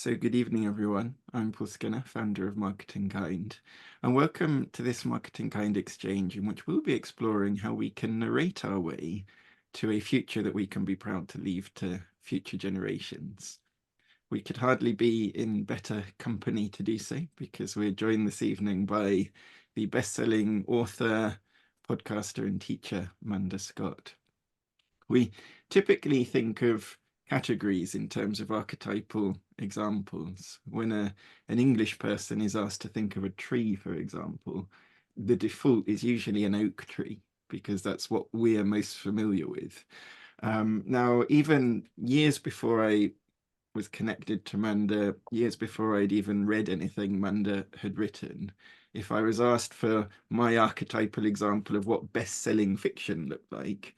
So good evening, everyone. I'm Paul Skinner, founder of MarketingKind, and welcome to this MarketingKind exchange in which we'll be exploring how we can narrate our way to a future that we can be proud to leave to future generations. We could hardly be in better company to do so because we're joined this evening by the best-selling author, podcaster, and teacher, Manda Scott. We typically think of categories in terms of archetypal examples. When an English person is asked to think of a tree, for example, the default is usually an oak tree because that's what we're most familiar with. Now, even years before I was connected to Manda, years before I'd even read anything Manda had written, if I was asked for my archetypal example of what best-selling fiction looked like,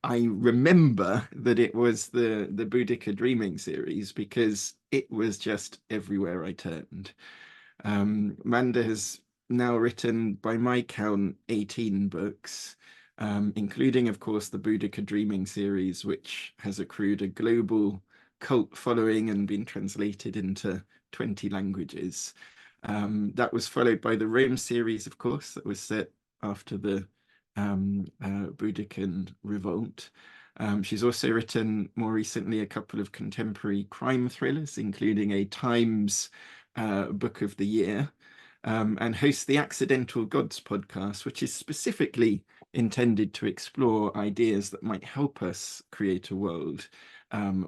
I remember that it was the Boudica Dreaming series because it was just everywhere I turned. Manda has now written, by my count, 18 books, including, of course, the Boudica Dreaming series, which has accrued a global cult following and been translated into 20 languages. That was followed by the Rome series, of course, that was set after the Boudican revolt. She's also written more recently a couple of contemporary crime thrillers, including a Times Book of the Year, and hosts the Accidental Gods podcast, which is specifically intended to explore ideas that might help us create a world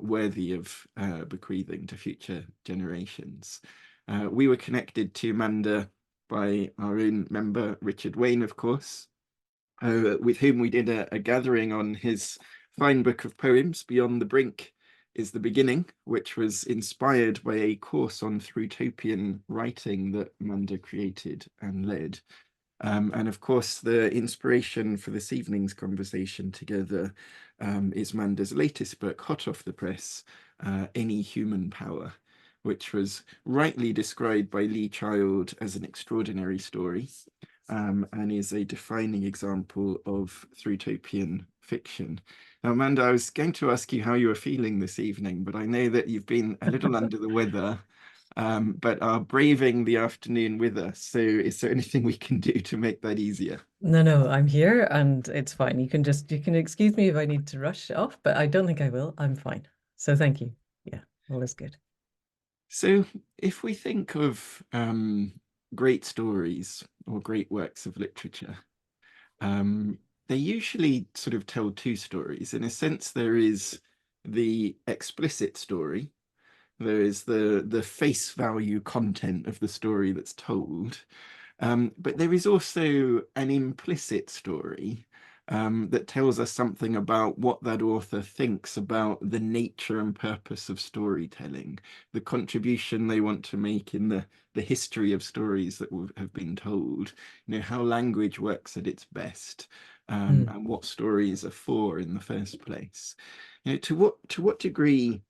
worthy of bequeathing to future generations. We were connected to Manda by our own member, Richard Wayne, of course, with whom we did a gathering on his fine book of poems, Beyond the Brink is the Beginning, which was inspired by a course on Thrutopian writing that Manda created and led. And of course, the inspiration for this evening's conversation together is Manda's latest book, hot off the press, Any Human Power, which was rightly described by Lee Child as an extraordinary story, and is a defining example of Thrutopian fiction. Now, Amanda, I was going to ask you how you were feeling this evening, but I know that you've been a little under the weather, but are braving the afternoon with us. So is there anything we can do to make that easier? No, I'm here and it's fine. You can excuse me if I need to rush off, but I don't think I will. I'm fine. So thank you. Yeah, all is good. So if we think of great stories or great works of literature, they usually sort of tell two stories. In a sense, there is the explicit story. There is the face value content of the story that's told. But there is also an implicit story that tells us something about what that author thinks about the nature and purpose of storytelling, the contribution they want to make in the history of stories that have been told, how language works at its best, and what stories are for in the first place. To what degree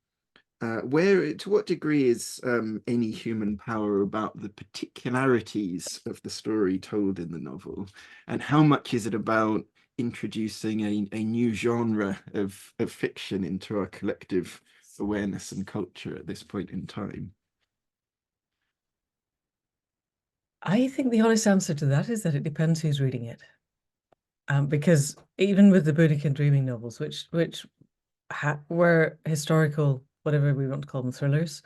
to what degree is Any Human Power about the particularities of the story told in the novel, and how much is it about introducing a new genre of fiction into our collective awareness and culture at this point in time? I think the honest answer to that is that it depends who's reading it. Because even with the Boudica Dreaming novels, which were historical, whatever we want to call them, thrillers,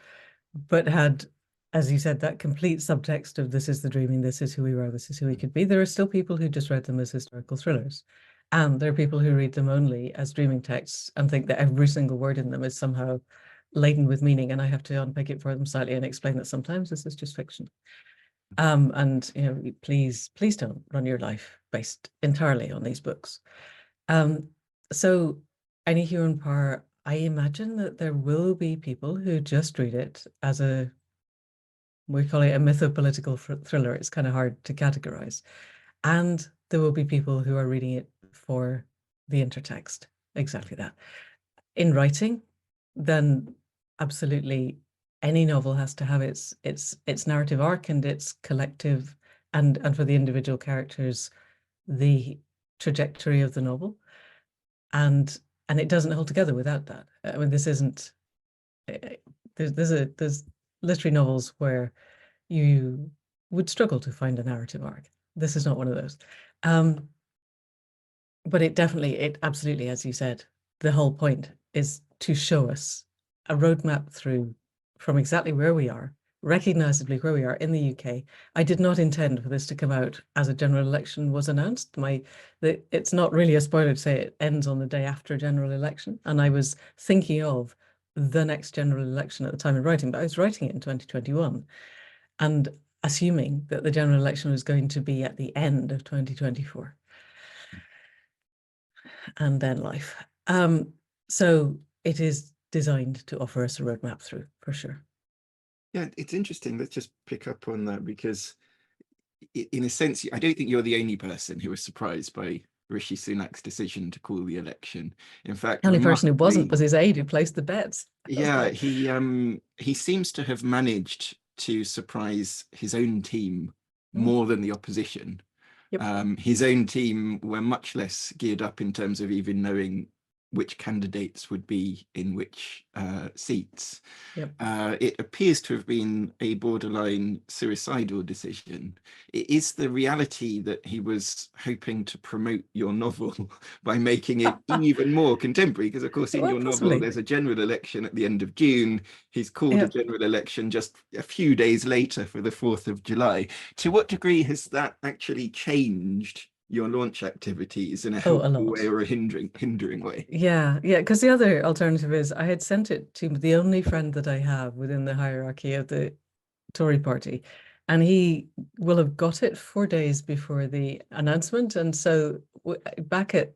but had, as you said, that complete subtext of this is the dreaming, this is who we were, this is who we could be. There are still people who just read them as historical thrillers. And there are people who read them only as dreaming texts and think that every single word in them is somehow laden with meaning. And I have to unpick it for them slightly and explain that sometimes this is just fiction. And please don't run your life based entirely on these books. So Any Human Power, I imagine that there will be people who just read it as we call it a mytho-political thriller. It's kind of hard to categorize. And there will be people who are reading it for the intertext. Exactly that. In writing, then absolutely any novel has to have its narrative arc and its collective and for the individual characters, the trajectory of the novel. And it doesn't hold together without that. I mean, this isn't There's literary novels where you would struggle to find a narrative arc. This is not one of those. But it absolutely, as you said, the whole point is to show us a roadmap through from exactly where we are, recognizably where we are in the UK. I did not intend for this to come out as a general election was announced. It's not really a spoiler to say it ends on the day after a general election. And I was thinking of the next general election at the time of writing, but I was writing it in 2021 and assuming that the general election was going to be at the end of 2024. And then life. So it is designed to offer us a roadmap through, for sure. Yeah, it's interesting. Let's just pick up on that because in a sense, I don't think you're the only person who was surprised by Rishi Sunak's decision to call the election. In fact, The only person who wasn't remarkably, was his aide who placed the bets. yeah, he seems to have managed to surprise his own team more than the opposition. Yep. His own team were much less geared up in terms of even knowing which candidates would be in which seats. Yep. It appears to have been a borderline suicidal decision. Is the reality that he was hoping to promote your novel by making it even more contemporary? Because, of course, in Well, your novel, possibly. there's a general election at the end of June. He's called a Yep. general election just a few days later for the 4th of July. To what degree has that actually changed your launch activities in a Oh, a helpful way lot. or a hindering way? Yeah, because the other alternative is I had sent it to the only friend that I have within the hierarchy of the Tory party, and he will have got it 4 days before the announcement. And so back at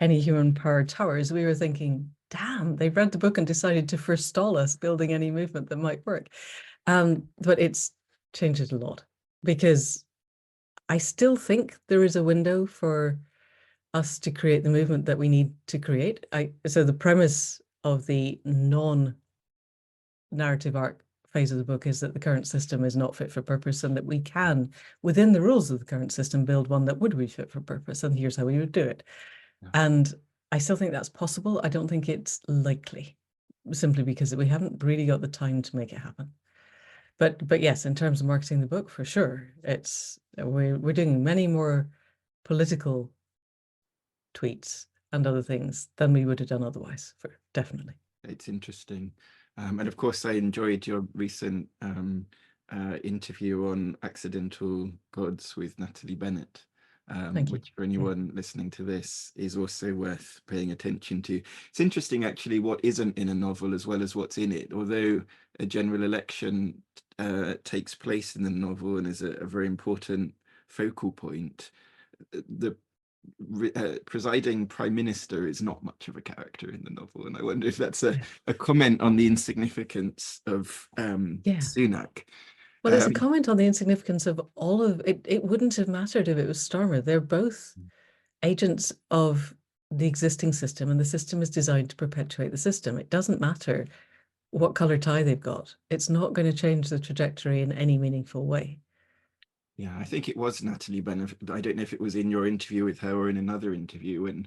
Any Human Power Towers, we were thinking, damn, they read the book and decided to forestall us building any movement that might work. But it's changed it a lot because I still think there is a window for us to create the movement that we need to create. So the premise of the non-narrative arc phase of the book is that the current system is not fit for purpose and that we can, within the rules of the current system, build one that would be fit for purpose. And here's how we would do it. Yeah. And I still think that's possible. I don't think it's likely, simply because we haven't really got the time to make it happen. But yes, in terms of marketing the book, for sure, we're doing many more political tweets and other things than we would have done otherwise, definitely. It's interesting. And of course, I enjoyed your recent interview on accidental gods with Natalie Bennett, which for anyone listening to this is also worth paying attention to. It's interesting, actually, what isn't in a novel as well as what's in it. Although a general election takes place in the novel and is a very important focal point, the presiding prime minister is not much of a character in the novel, and I wonder if that's a comment on the insignificance of Sunak. Well, it's a comment on the insignificance of all of it. It wouldn't have mattered if it was Starmer. They're both agents of the existing system, and the system is designed to perpetuate the system. It doesn't matter what color tie they've got. It's not going to change the trajectory in any meaningful way. Yeah, I think it was Natalie Bennett. I don't know if it was in your interview with her or in another interview,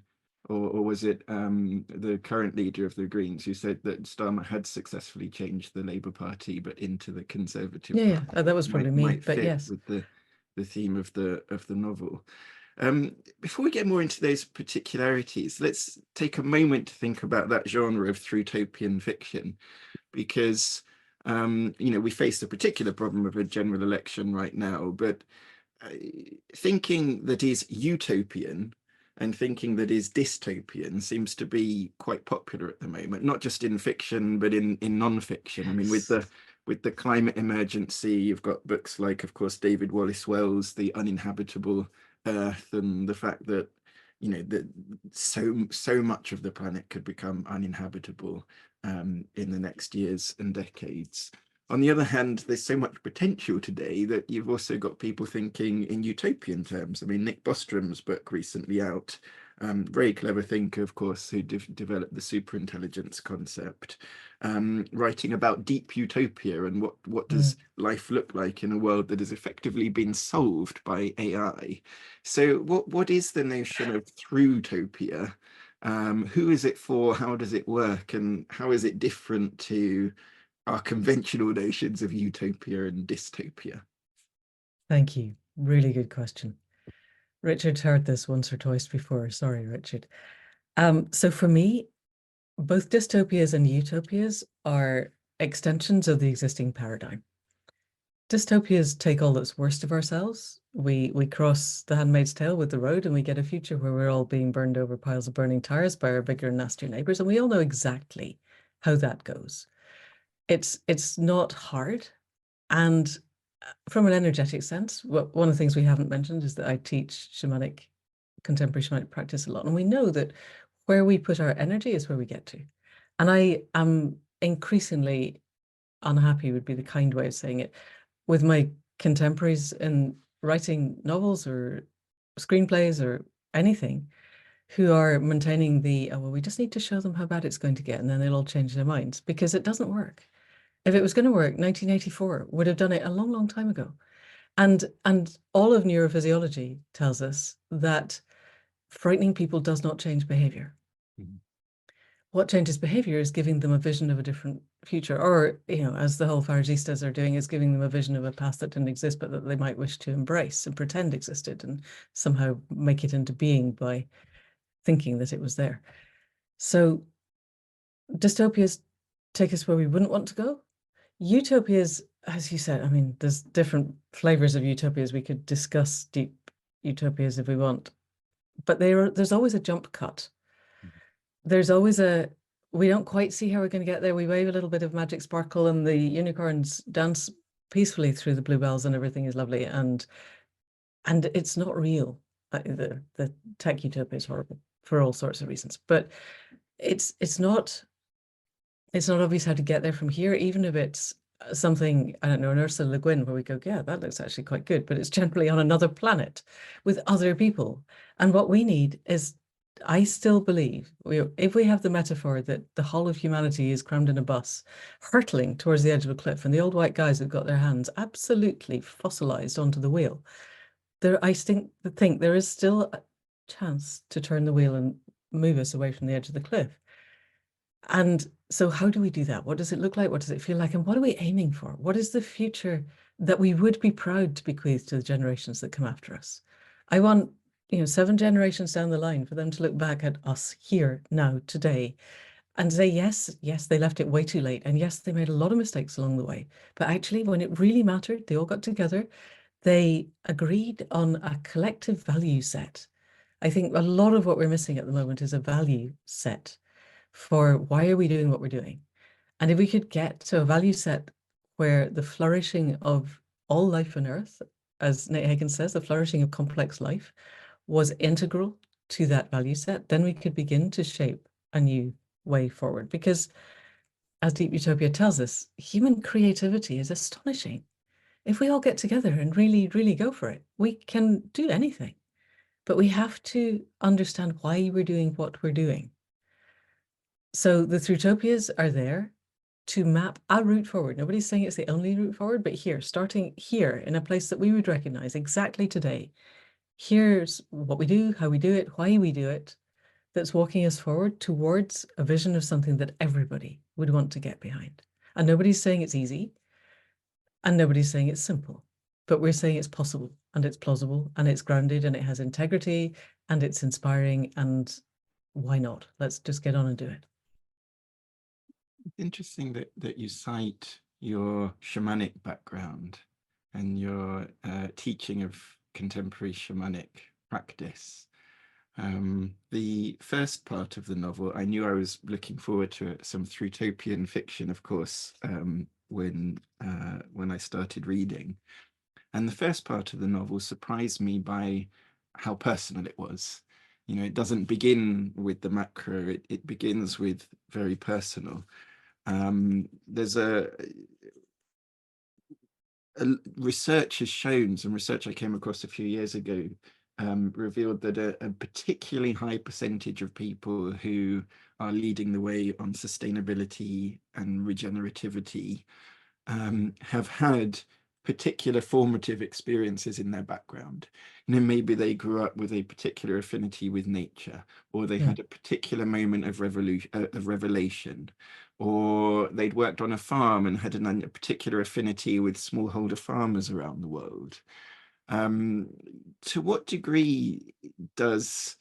or was it the current leader of the Greens who said that Starmer had successfully changed the Labour Party, but into the Conservative Party? Yeah, that was probably me, might but fit yes, with the theme of the novel. Before we get more into those particularities, let's take a moment to think about that genre of Thrutopian fiction, because we face a particular problem of a general election right now, but thinking that is utopian and thinking that is dystopian seems to be quite popular at the moment, not just in fiction, but in non-fiction. I mean, with the climate emergency, you've got books like, of course, David Wallace Wells' The Uninhabitable Earth, and the fact that that so much of the planet could become uninhabitable in the next years and decades. On the other hand, there's so much potential today that you've also got people thinking in utopian terms. I mean, Nick Bostrom's book recently out, very clever thinker, of course, who developed the superintelligence concept, writing about deep utopia and what does life look like in a world that has effectively been solved by AI. So what is the notion of Thrutopia? Who is it for? How does it work? And how is it different to our conventional notions of utopia and dystopia? Thank you. Really good question. Richard heard this once or twice before. Sorry, Richard. So for me, both dystopias and utopias are extensions of the existing paradigm. Dystopias take all that's worst of ourselves. We cross the Handmaid's Tale with the road, and we get a future where we're all being burned over piles of burning tires by our bigger and nastier neighbors, and we all know exactly how that goes. It's not hard, and from an energetic sense, one of the things we haven't mentioned is that I teach contemporary shamanic practice a lot, and we know that where we put our energy is where we get to. And I am increasingly unhappy would be the kind way of saying it with my contemporaries in writing novels or screenplays or anything who are maintaining oh, well, we just need to show them how bad it's going to get and then they'll all change their minds, because it doesn't work. If it was going to work, 1984 would have done it a long, long time ago. And all of neurophysiology tells us that frightening people does not change behavior. Mhm. What changes behavior is giving them a vision of a different future, or, as the whole Faragistas are doing, is giving them a vision of a past that didn't exist, but that they might wish to embrace and pretend existed and somehow make it into being by thinking that it was there. So dystopias take us where we wouldn't want to go. Utopias, as you said, I mean, there's different flavors of utopias. We could discuss deep utopias if we want, but there's always a jump cut. There's always we don't quite see how we're going to get there. We wave a little bit of magic sparkle and the unicorns dance peacefully through the bluebells and everything is lovely. And it's not real. The tech utopia is horrible for all sorts of reasons, but it's not obvious how to get there from here, even if it's something, I don't know, an Ursula Le Guin, where we go, yeah, that looks actually quite good, but it's generally on another planet with other people. And what we need is, I still believe, if we have the metaphor that the whole of humanity is crammed in a bus, hurtling towards the edge of a cliff, and the old white guys have got their hands absolutely fossilized onto the wheel, I think there is still a chance to turn the wheel and move us away from the edge of the cliff. And so how do we do that? What does it look like? What does it feel like? And what are we aiming for? What is the future that we would be proud to bequeath to the generations that come after us? I want, 7 generations down the line for them to look back at us here, now, today, and say, yes, they left it way too late. And yes, they made a lot of mistakes along the way. But actually, when it really mattered, they all got together. They agreed on a collective value set. I think a lot of what we're missing at the moment is a value set for why are we doing what we're doing. And if we could get to a value set where the flourishing of all life on Earth, as Nate Hagen says, the flourishing of complex life was integral to that value set, then we could begin to shape a new way forward. Because as Deep Utopia tells us, human creativity is astonishing. If we all get together and really, really go for it, we can do anything. But we have to understand why we're doing what we're doing. So the Thrutopias are there to map a route forward. Nobody's saying it's the only route forward, but starting here in a place that we would recognize exactly today, here's what we do, how we do it, why we do it, that's walking us forward towards a vision of something that everybody would want to get behind. And nobody's saying it's easy, and nobody's saying it's simple, but we're saying it's possible, and it's plausible, and it's grounded, and it has integrity, and it's inspiring, and why not? Let's just get on and do it. It's interesting that you cite your shamanic background and your teaching of contemporary shamanic practice. The first part of the novel, I knew I was looking forward to some Thrutopian fiction, of course, when I started reading. And the first part of the novel surprised me by how personal it was. It doesn't begin with the macro, it begins with very personal. There's research has shown, some research I came across a few years ago, revealed that a particularly high percentage of people who are leading the way on sustainability and regenerativity have had particular formative experiences in their background. Maybe they grew up with a particular affinity with nature, or they had a particular moment of revelation, or they'd worked on a farm and had a particular affinity with smallholder farmers around the world. To what degree does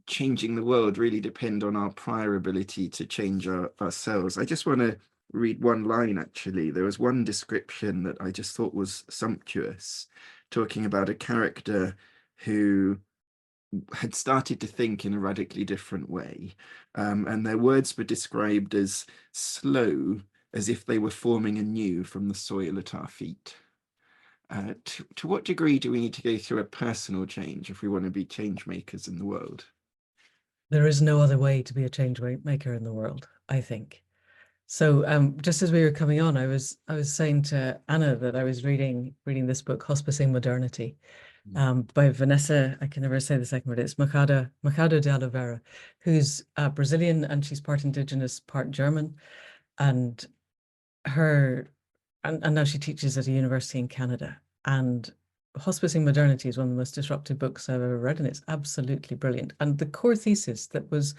changing the world really depend on our prior ability to change ourselves? I just want to read one line, actually. There was one description that I just thought was sumptuous, talking about a character who had started to think in a radically different way. And their words were described as slow, as if they were forming anew from the soil at our feet. To what degree do we need to go through a personal change if we want to be change makers in the world? There is no other way to be a change maker in the world, I think. So just as we were coming on, I was saying to Anna that I was reading this book, Hospicing Modernity, by Vanessa, I can never say the second word, it's Machado de Oliveira, who's Brazilian, and she's part indigenous, part German. And now she teaches at a university in Canada. And Hospicing Modernity is one of the most disruptive books I've ever read, and it's absolutely brilliant. And the core thesis that was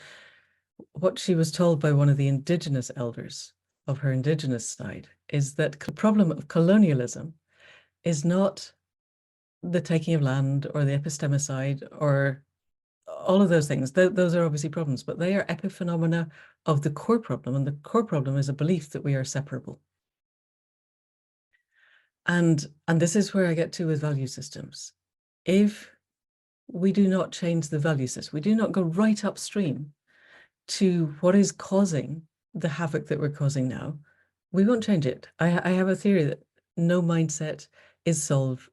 what she was told by one of the indigenous elders of her indigenous side is that the problem of colonialism is not the taking of land or the epistemicide or all of those things. Those are obviously problems, but they are epiphenomena of the core problem. And the core problem is a belief that we are separable. And this is where I get to with value systems. If we do not change the value system, we do not go right upstream to what is causing the havoc that we're causing now, we won't change it. I have a theory that no mindset is solved,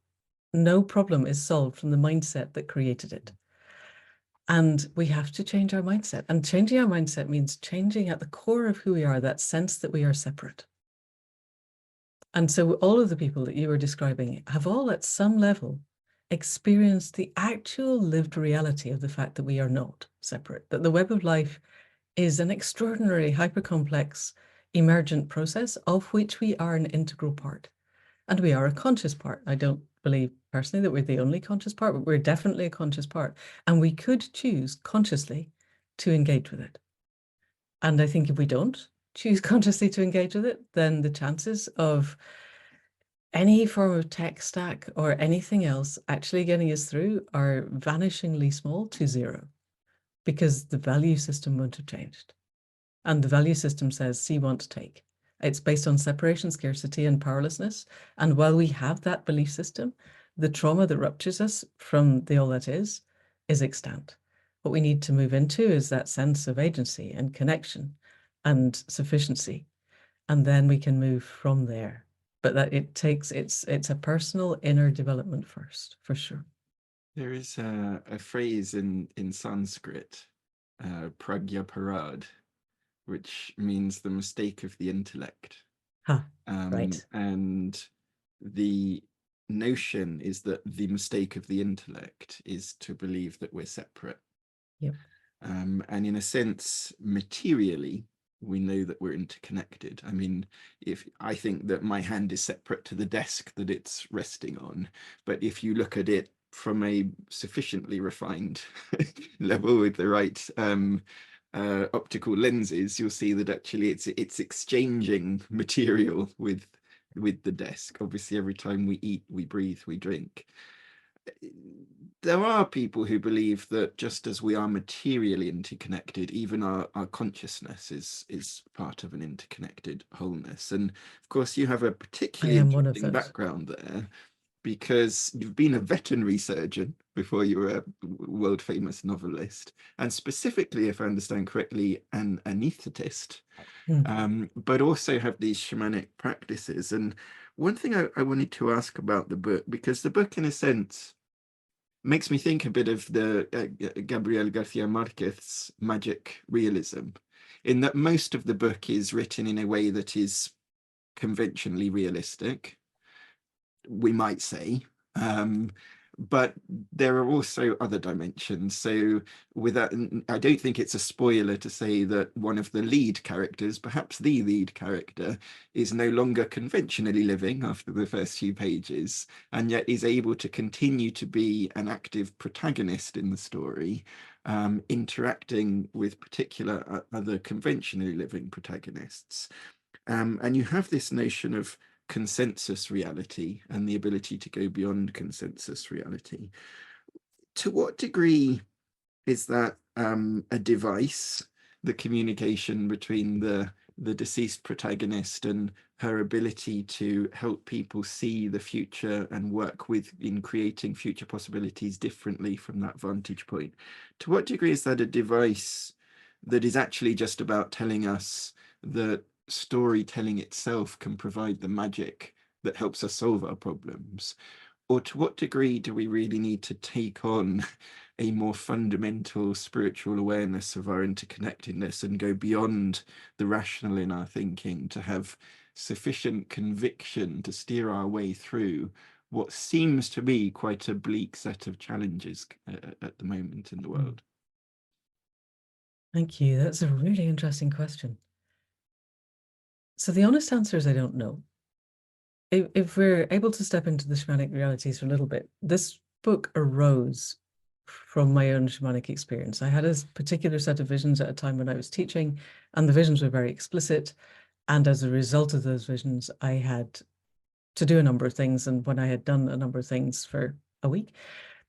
no problem is solved from the mindset that created it. And we have to change our mindset. And changing our mindset means changing at the core of who we are, that sense that we are separate. And so all of the people that you were describing have all at some level experienced the actual lived reality of the fact that we are not separate, that the web of life is an extraordinary, hyper-complex, emergent process of which we are an integral part. And we are a conscious part. I don't believe personally that we're the only conscious part, but we're definitely a conscious part. And we could choose consciously to engage with it. And I think if we don't choose consciously to engage with it, then the chances of any form of tech stack or anything else actually getting us through are vanishingly small to zero, because the value system won't have changed. And the value system says, see, want, take. It's based on separation, scarcity, and powerlessness. And while we have that belief system, the trauma that ruptures us from the all that is extant. What we need to move into is that sense of agency and connection and sufficiency. And then we can move from there. But that it's a personal inner development first, for sure. There is a phrase in Sanskrit, pragya parad, which means the mistake of the intellect. Right. And the notion is that the mistake of the intellect is to believe that we're separate. Yep. And in a sense, materially, we know that we're interconnected. I mean, if I think that my hand is separate to the desk that it's resting on, but if you look at it from a sufficiently refined level with the right optical lenses, you'll see that actually it's exchanging material with the desk. Obviously, every time we eat, we breathe, we drink. There are people who believe that just as we are materially interconnected, even our consciousness is part of an interconnected wholeness. And of course, you have a particularly interesting background there, because you've been a veterinary surgeon before you were a world famous novelist, and specifically, if I understand correctly, an anesthetist, but also have these shamanic practices. And one thing I wanted to ask about the book, because the book, in a sense, makes me think a bit of the Gabriel Garcia Marquez's magic realism, in that most of the book is written in a way that is conventionally realistic, we might say, but there are also other dimensions. So without, I don't think it's a spoiler to say that one of the lead characters, perhaps the lead character, is no longer conventionally living after the first few pages, and yet is able to continue to be an active protagonist in the story, interacting with particular other conventionally living protagonists. And you have this notion of consensus reality and the ability to go beyond consensus reality. To what degree is that a device, the communication between the deceased protagonist and her ability to help people see the future and work with in creating future possibilities differently from that vantage point? To what degree is that a device that is actually just about telling us that storytelling itself can provide the magic that helps us solve our problems? Or to what degree do we really need to take on a more fundamental spiritual awareness of our interconnectedness and go beyond the rational in our thinking to have sufficient conviction to steer our way through what seems to be quite a bleak set of challenges at the moment in the world? Thank you. That's a really interesting question. So the honest answer is I don't know. If we're able to step into the shamanic realities for a little bit, this book arose from my own shamanic experience. I had a particular set of visions at a time when I was teaching, and the visions were very explicit. And as a result of those visions, I had to do a number of things. And when I had done a number of things for a week,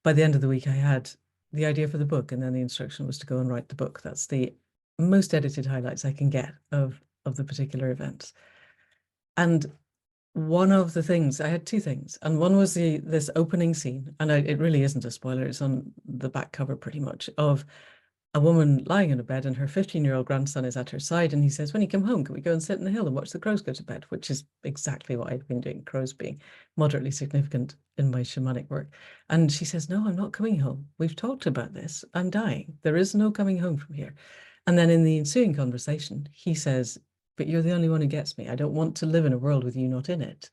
by the end of the week, I had the idea for the book, and then the instruction was to go and write the book. That's the most edited highlights I can get of the particular events. And one of the things, I had two things, and one was this opening scene, and it really isn't a spoiler, it's on the back cover pretty much, of a woman lying in a bed and her 15-year-old grandson is at her side, and he says, when you come home, can we go and sit in the hill and watch the crows go to bed? Which is exactly what I'd been doing, crows being moderately significant in my shamanic work. And she says, no, I'm not coming home. We've talked about this. I'm dying. There is no coming home from here. And then in the ensuing conversation, he says, but you're the only one who gets me. I don't want to live in a world with you not in it.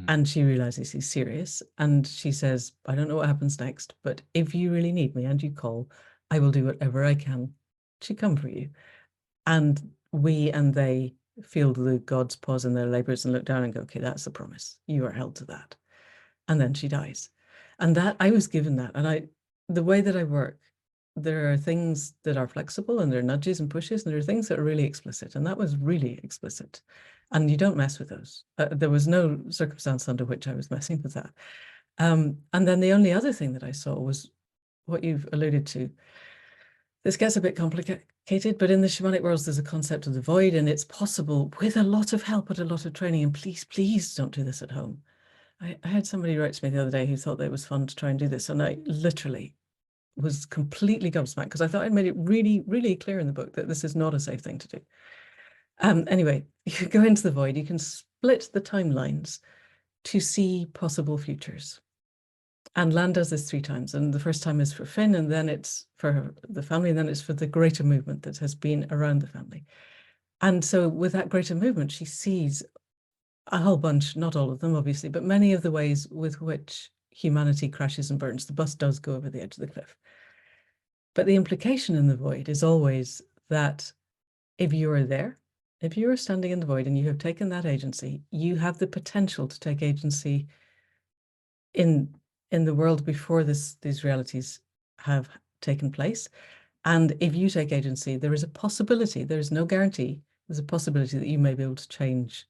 And she realizes he's serious. And she says, I don't know what happens next, but if you really need me and you call, I will do whatever I can to come for you. And we and they feel the gods pause in their labors and look down and go, okay, that's the promise. You are held to that. And then she dies. And that I was given that. And the way that I work, there are things that are flexible and there are nudges and pushes, and there are things that are really explicit. And that was really explicit. And you don't mess with those. There was no circumstance under which I was messing with that. And then the only other thing that I saw was what you've alluded to. This gets a bit complicated, but in the shamanic worlds, there's a concept of the void, and it's possible with a lot of help and a lot of training. And please, please don't do this at home. I had somebody write to me the other day who thought that it was fun to try and do this. And I literally was completely gobsmacked because I thought I'd made it really, really clear in the book that this is not a safe thing to do. Anyway, you can go into the void, you can split the timelines to see possible futures. And Lan does this 3 times. And the first time is for Finn, and then it's for the family, and then it's for the greater movement that has been around the family. And so with that greater movement, she sees a whole bunch, not all of them, obviously, but many of the ways with which humanity crashes and burns. The bus does go over the edge of the cliff. But the implication in the void is always that if you are there, if you are standing in the void and you have taken that agency, you have the potential to take agency in the world before these realities have taken place. And if you take agency, there is a possibility, there is no guarantee, there's a possibility that you may be able to change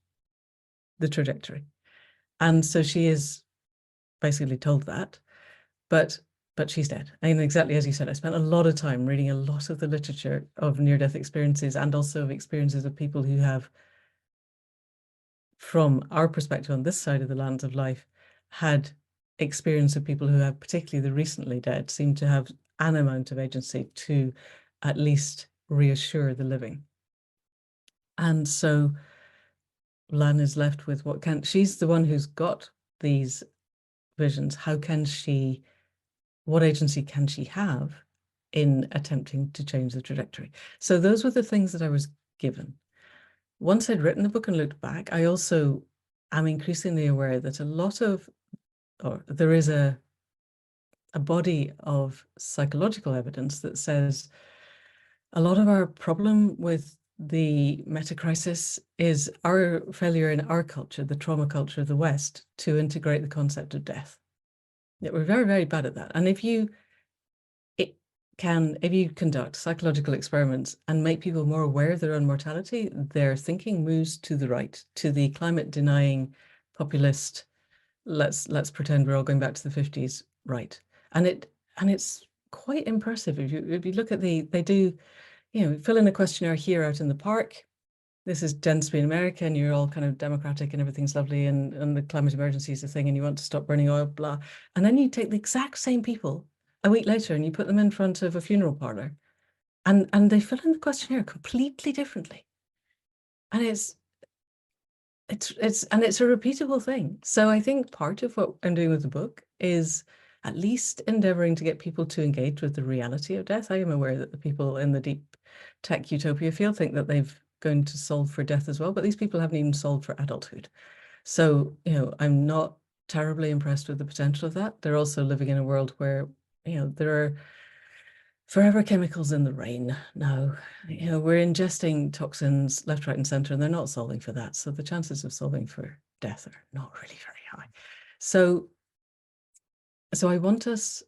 the trajectory. And so she is basically told that, but she's dead. And exactly as you said, I spent a lot of time reading a lot of the literature of near-death experiences and also of experiences of people who have, from our perspective on this side of the lands of life, had experience of people who have, particularly the recently dead, seem to have an amount of agency to at least reassure the living. And so Lan is left with she's the one who's got these visions. How can she, what agency can she have in attempting to change the trajectory? So those were the things that I was given. Once I'd written the book and looked back, I also am increasingly aware that there is a a body of psychological evidence that says a lot of our problem with the meta-crisis is our failure in our culture, the trauma culture of the West, to integrate the concept of death. That we're very, very bad at that. And if you conduct psychological experiments and make people more aware of their own mortality, their thinking moves to the right, to the climate denying populist, let's pretend we're all going back to the 50s, right. And it's quite impressive. If you look at they do, fill in a questionnaire here out in the park. This is tends to be in America, and you're all kind of democratic and everything's lovely, and the climate emergency is a thing, and you want to stop burning oil, blah. And then you take the exact same people a week later and you put them in front of a funeral parlor, and they fill in the questionnaire completely differently. And it's a repeatable thing. So I think part of what I'm doing with the book is at least endeavoring to get people to engage with the reality of death. I am aware that the people in the deep tech utopia field think that they've going to solve for death as well, but these people haven't even solved for adulthood. So, I'm not terribly impressed with the potential of that. They're also living in a world where, there are forever chemicals in the rain now. We're ingesting toxins left, right, and center, and they're not solving for that. So the chances of solving for death are not really very high. So I want us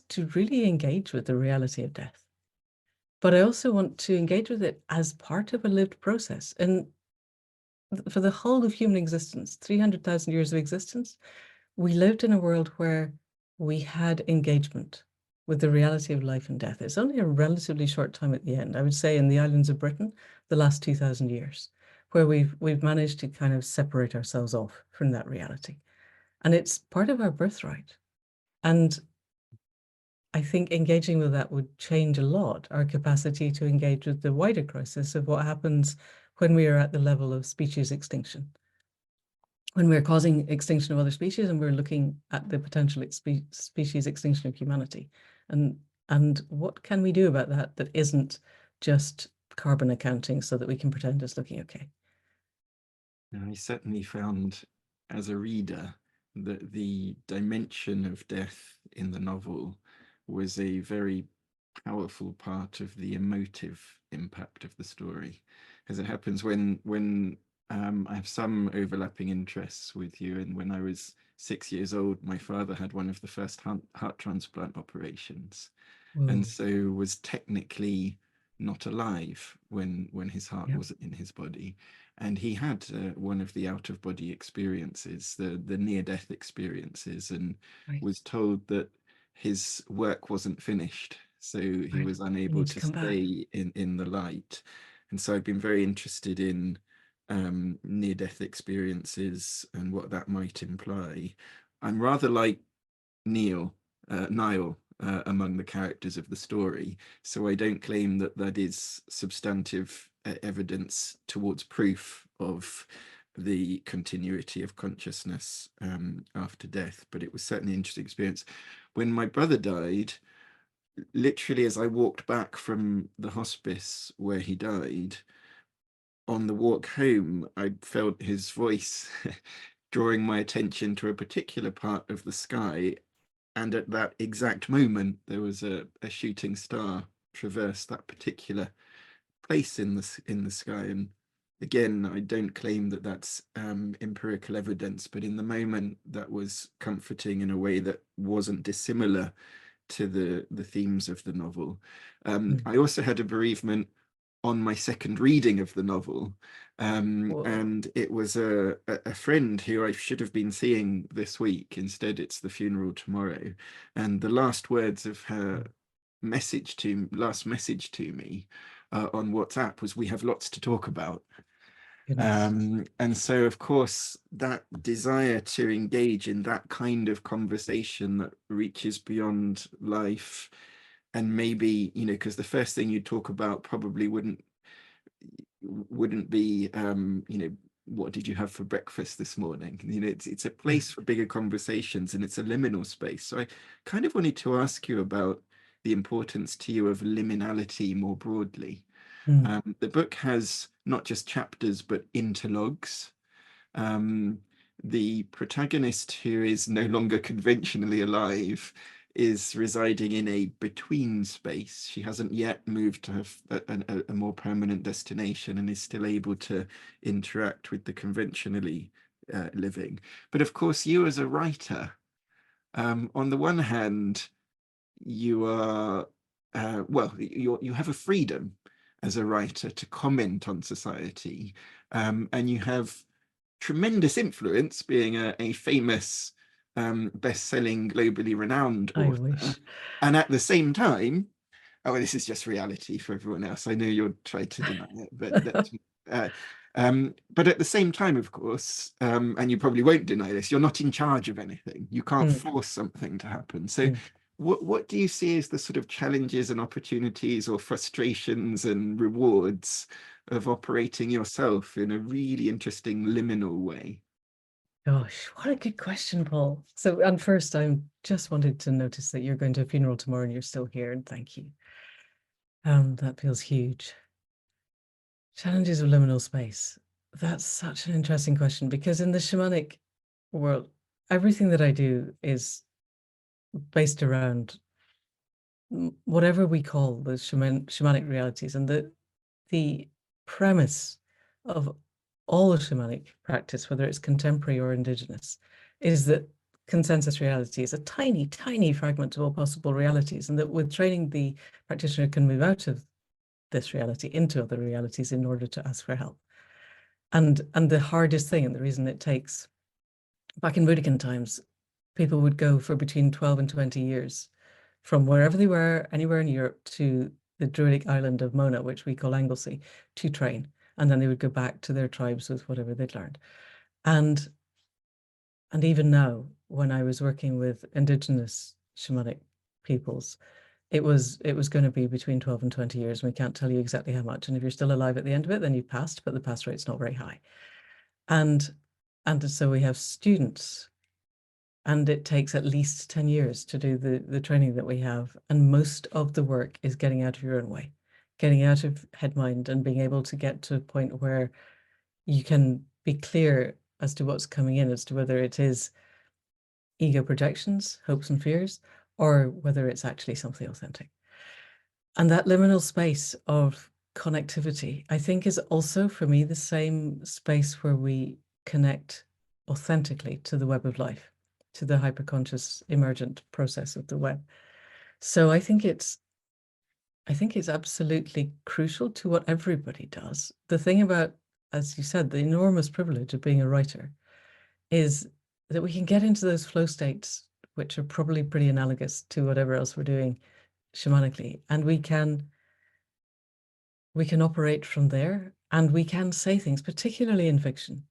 to really engage with the reality of death. But I also want to engage with it as part of a lived process. And for the whole of human existence, 300,000 years of existence, we lived in a world where we had engagement with the reality of life and death. It's only a relatively short time at the end, I would say, in the islands of Britain, the last 2,000 years, where we've managed to kind of separate ourselves off from that reality. And it's part of our birthright. And I think engaging with that would change a lot our capacity to engage with the wider crisis of what happens when we are at the level of species extinction. When we're causing extinction of other species and we're looking at the potential species extinction of humanity. And what can we do about that that isn't just carbon accounting so that we can pretend it's looking okay? I certainly found as a reader that the dimension of death in the novel was a very powerful part of the emotive impact of the story. As it happens, when I have some overlapping interests with you, and when I was 6 years old, my father had one of the first heart transplant operations. Whoa. And so was technically not alive when his heart wasn't in his body. And he had one of the out-of-body experiences, the near-death experiences, and was told that his work wasn't finished, so he was unable to stay in the light. And so I've been very interested in near-death experiences and what that might imply. I'm rather like Niall among the characters of the story, so I don't claim that that is substantive evidence towards proof of the continuity of consciousness after death, but it was certainly an interesting experience. When my brother died, literally as I walked back from the hospice where he died, on the walk home, I felt his voice drawing my attention to a particular part of the sky. And at that exact moment, there was a shooting star traverse that particular place in the sky. And again, I don't claim that that's empirical evidence, but in the moment, that was comforting in a way that wasn't dissimilar to the themes of the novel. I also had a bereavement on my second reading of the novel, and it was a friend who I should have been seeing this week. Instead, it's the funeral tomorrow, and the last words of her message to me on WhatsApp was, "We have lots to talk about." And so, of course, that desire to engage in that kind of conversation that reaches beyond life, and maybe, because the first thing you talk about probably wouldn't be, what did you have for breakfast this morning? It's a place for bigger conversations, and it's a liminal space. So I kind of wanted to ask you about the importance to you of liminality more broadly. The book has not just chapters, but interlogues. The protagonist, who is no longer conventionally alive, is residing in a between space. She hasn't yet moved to a more permanent destination and is still able to interact with the conventionally living. But of course, you as a writer, on the one hand, you are, well, you have a freedom as a writer to comment on society, and you have tremendous influence being a famous, best-selling, globally renowned I author. wish. And at the same time, oh, this is just reality for everyone else. I know you'll try to deny it, but that's, but at the same time, of course, and you probably won't deny this, you're not in charge of anything. You can't force something to happen. So what do you see as the sort of challenges and opportunities or frustrations and rewards of operating yourself in a really interesting liminal way? Gosh, what a good question, Paul. So, and first, I just wanted to notice that you're going to a funeral tomorrow and you're still here, and thank you. That feels huge. Challenges of liminal space. That's such an interesting question because in the shamanic world, everything that I do is based around whatever we call the shamanic realities, and the premise of all of shamanic practice, whether it's contemporary or indigenous, is that consensus reality is a tiny, tiny fragment of all possible realities, and that with training, the practitioner can move out of this reality into other realities in order to ask for help. And the hardest thing, and the reason it takes, back in Buddhican times, people would go for between 12 and 20 years from wherever they were, anywhere in Europe, to the Druidic island of Mona, which we call Anglesey, to train. And then they would go back to their tribes with whatever they'd learned. And even now, when I was working with indigenous shamanic peoples, it was going to be between 12 and 20 years. And we can't tell you exactly how much. And if you're still alive at the end of it, then you've passed, but the pass rate's not very high. And so we have students, and it takes at least 10 years to do the training that we have. And most of the work is getting out of your own way, getting out of head mind and being able to get to a point where you can be clear as to what's coming in, as to whether it is ego projections, hopes and fears, or whether it's actually something authentic. And that liminal space of connectivity, I think, is also for me the same space where we connect authentically to the web of life, to the hyperconscious emergent process of the web. So I think it's absolutely crucial to what everybody does. The thing about, as you said, the enormous privilege of being a writer is that we can get into those flow states, which are probably pretty analogous to whatever else we're doing shamanically, and we can operate from there, and we can say things, particularly in fiction,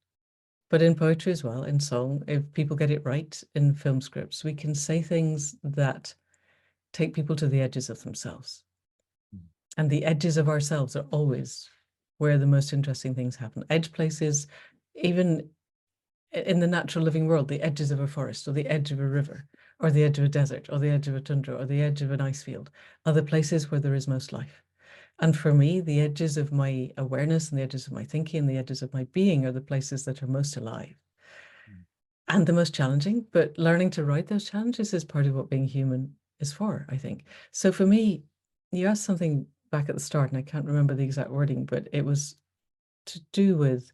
but in poetry as well, in song, if people get it right, in film scripts, we can say things that take people to the edges of themselves. And the edges of ourselves are always where the most interesting things happen. Edge places, even in the natural living world, the edges of a forest or the edge of a river or the edge of a desert or the edge of a tundra or the edge of an ice field are the places where there is most life. And for me, the edges of my awareness and the edges of my thinking and the edges of my being are the places that are most alive and the most challenging. But learning to write those challenges is part of what being human is for, I think. So for me, you asked something back at the start, and I can't remember the exact wording, but it was to do with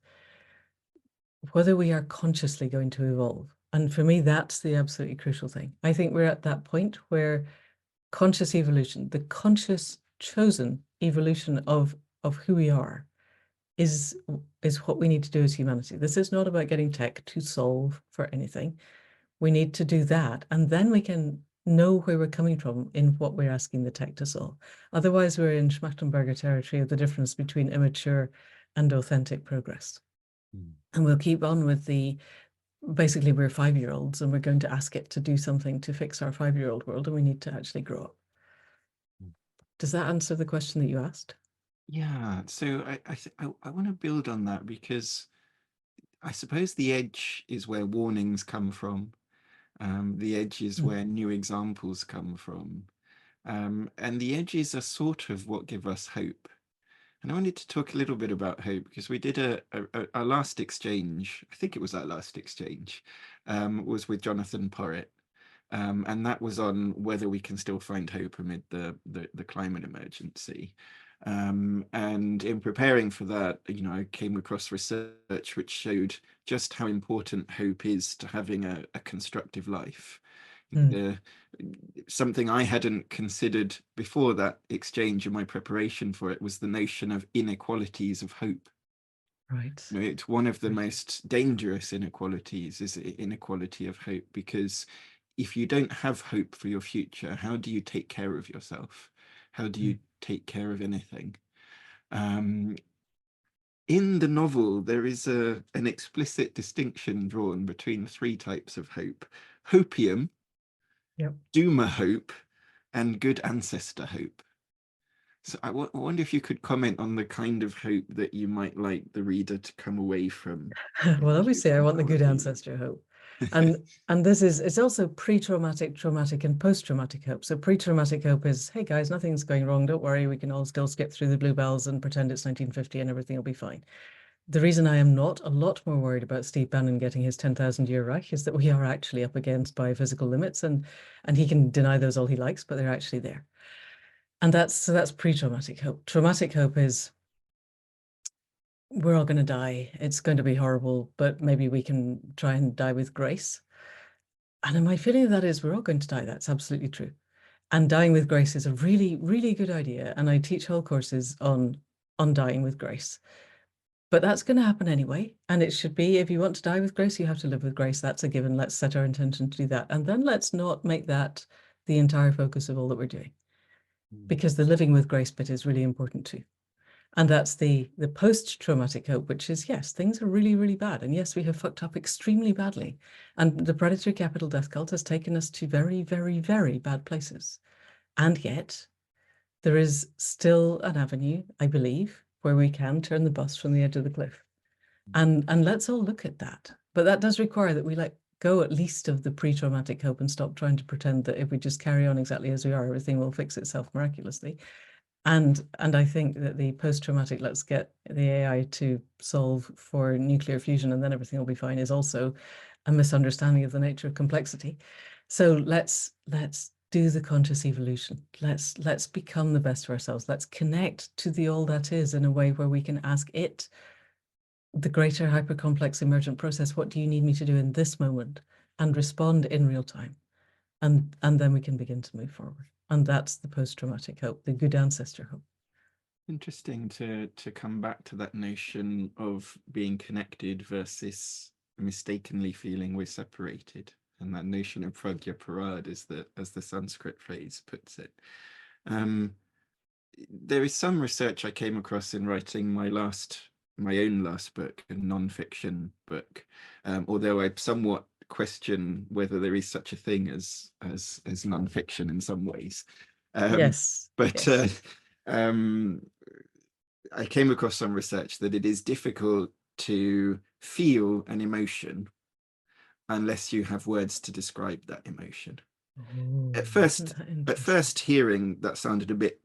whether we are consciously going to evolve. And for me, that's the absolutely crucial thing. I think we're at that point where conscious evolution, the conscious chosen evolution of who we are, is what we need to do as humanity. This is not about getting tech to solve for anything. We need to do that, and then we can know where we're coming from in what we're asking the tech to solve. Otherwise, we're in Schmachtenberger territory of the difference between immature and authentic progress. And we'll keep on with basically we're 5-year-olds and we're going to ask it to do something to fix our 5-year-old world, and we need to actually grow up. Does that answer the question that you asked? Yeah, so I want to build on that, because I suppose the edge is where warnings come from. The edge is where new examples come from. And the edges are sort of what give us hope. And I wanted to talk a little bit about hope, because we did our last exchange, I think it was our last exchange, was with Jonathan Porritt. And that was on whether we can still find hope amid the climate emergency. And in preparing for that, I came across research which showed just how important hope is to having a constructive life. Something I hadn't considered before that exchange in my preparation for it was the notion of inequalities of hope. Right. It's one of the most dangerous inequalities is inequality of hope, because if you don't have hope for your future, how do you take care of yourself? How do you take care of anything? In the novel, there is an explicit distinction drawn between three types of hope: hopium, Yep. doomer hope, and good ancestor hope. So I wonder if you could comment on the kind of hope that you might like the reader to come away from. Well, obviously, I want the good ancestor hope. And this is, it's also pre-traumatic, traumatic, and post-traumatic hope. So pre-traumatic hope is, hey guys, nothing's going wrong. Don't worry, we can all still skip through the bluebells and pretend it's 1950 and everything will be fine. The reason I am not a lot more worried about Steve Bannon getting his 10,000-year Reich is that we are actually up against biophysical limits, and he can deny those all he likes, but they're actually there. And that's pre-traumatic hope. Traumatic hope is, we're all going to die. It's going to be horrible, but maybe we can try and die with grace. And my feeling of that is we're all going to die. That's absolutely true. And dying with grace is a really, really good idea. And I teach whole courses on dying with grace. But that's going to happen anyway. And it should be, if you want to die with grace, you have to live with grace. That's a given. Let's set our intention to do that. And then let's not make that the entire focus of all that we're doing, because the living with grace bit is really important too. And that's the post-traumatic hope, which is, yes, things are really, really bad. And yes, we have fucked up extremely badly. And the predatory capital death cult has taken us to very, very, very bad places. And yet there is still an avenue, I believe, where we can turn the bus from the edge of the cliff. And let's all look at that. But that does require that we let go at least of the pre-traumatic hope and stop trying to pretend that if we just carry on exactly as we are, everything will fix itself miraculously. And I think that the post-traumatic, let's get the AI to solve for nuclear fusion and then everything will be fine, is also a misunderstanding of the nature of complexity. So let's do the conscious evolution. Let's become the best of ourselves. Let's connect to the all that is in a way where we can ask it, the greater hyper-complex emergent process, what do you need me to do in this moment? And respond in real time. And then we can begin to move forward. And that's the post-traumatic hope, the good ancestor hope. Interesting to come back to that notion of being connected versus mistakenly feeling we're separated, and that notion of pragya parad, as the Sanskrit phrase puts it. There is some research I came across in writing my own last book, a non-fiction book, although I somewhat question whether there is such a thing as non-fiction in some ways. Yes. But yes. I came across some research that it is difficult to feel an emotion unless you have words to describe that emotion. At first hearing that sounded a bit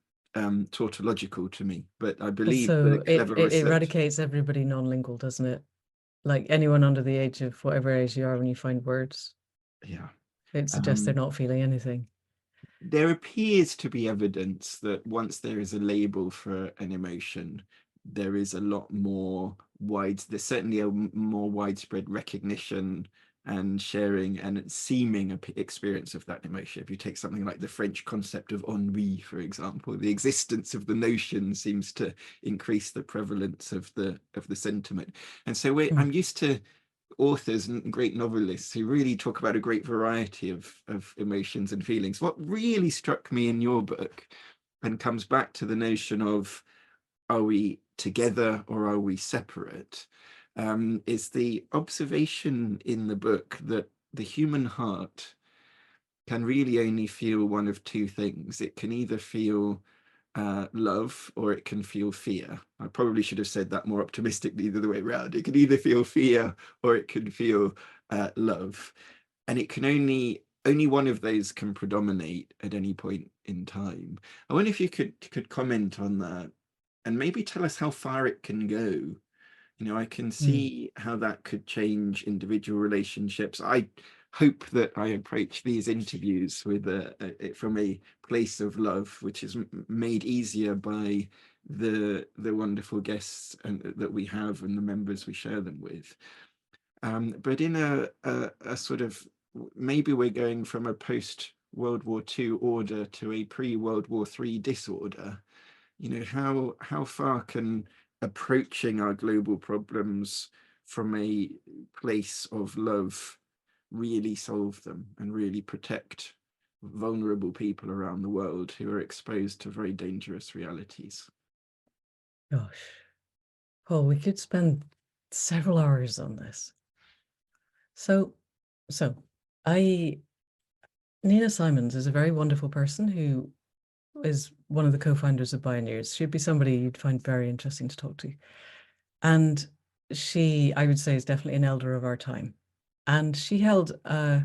tautological to me, but I believe so that it eradicates everybody non-lingual, doesn't it? Like anyone under the age of whatever age you are, when you find words, yeah, it suggests they're not feeling anything. There appears to be evidence that once there is a label for an emotion, there is a lot more there's certainly a more widespread recognition and sharing and seeming experience of that emotion. If you take something like the French concept of ennui, for example, the existence of the notion seems to increase the prevalence of the sentiment. And so I'm used to authors and great novelists who really talk about a great variety of emotions and feelings. What really struck me in your book, and comes back to the notion of, are we together or are we separate, is the observation in the book that the human heart can really only feel one of two things. It can either feel love or it can feel fear. I probably should have said that more optimistically the other way around. It can either feel fear or it can feel love. And it can only one of those can predominate at any point in time. I wonder if you could comment on that and maybe tell us how far it can go. I can see how that could change individual relationships. hope that I approach these interviews with from a place of love, which is made easier by the wonderful guests that we have and the members we share them with. But in a sort of, maybe we're going from a post-World War II order to a pre-World War III disorder. You know, how far can approaching our global problems from a place of love really solve them and really protect vulnerable people around the world who are exposed to very dangerous realities? Gosh, Paul, we could spend several hours on this. So Nina Simons is a very wonderful person who is one of the co-founders of Bioneers. She'd be somebody you'd find very interesting to talk to. And she, I would say, is definitely an elder of our time. And she held a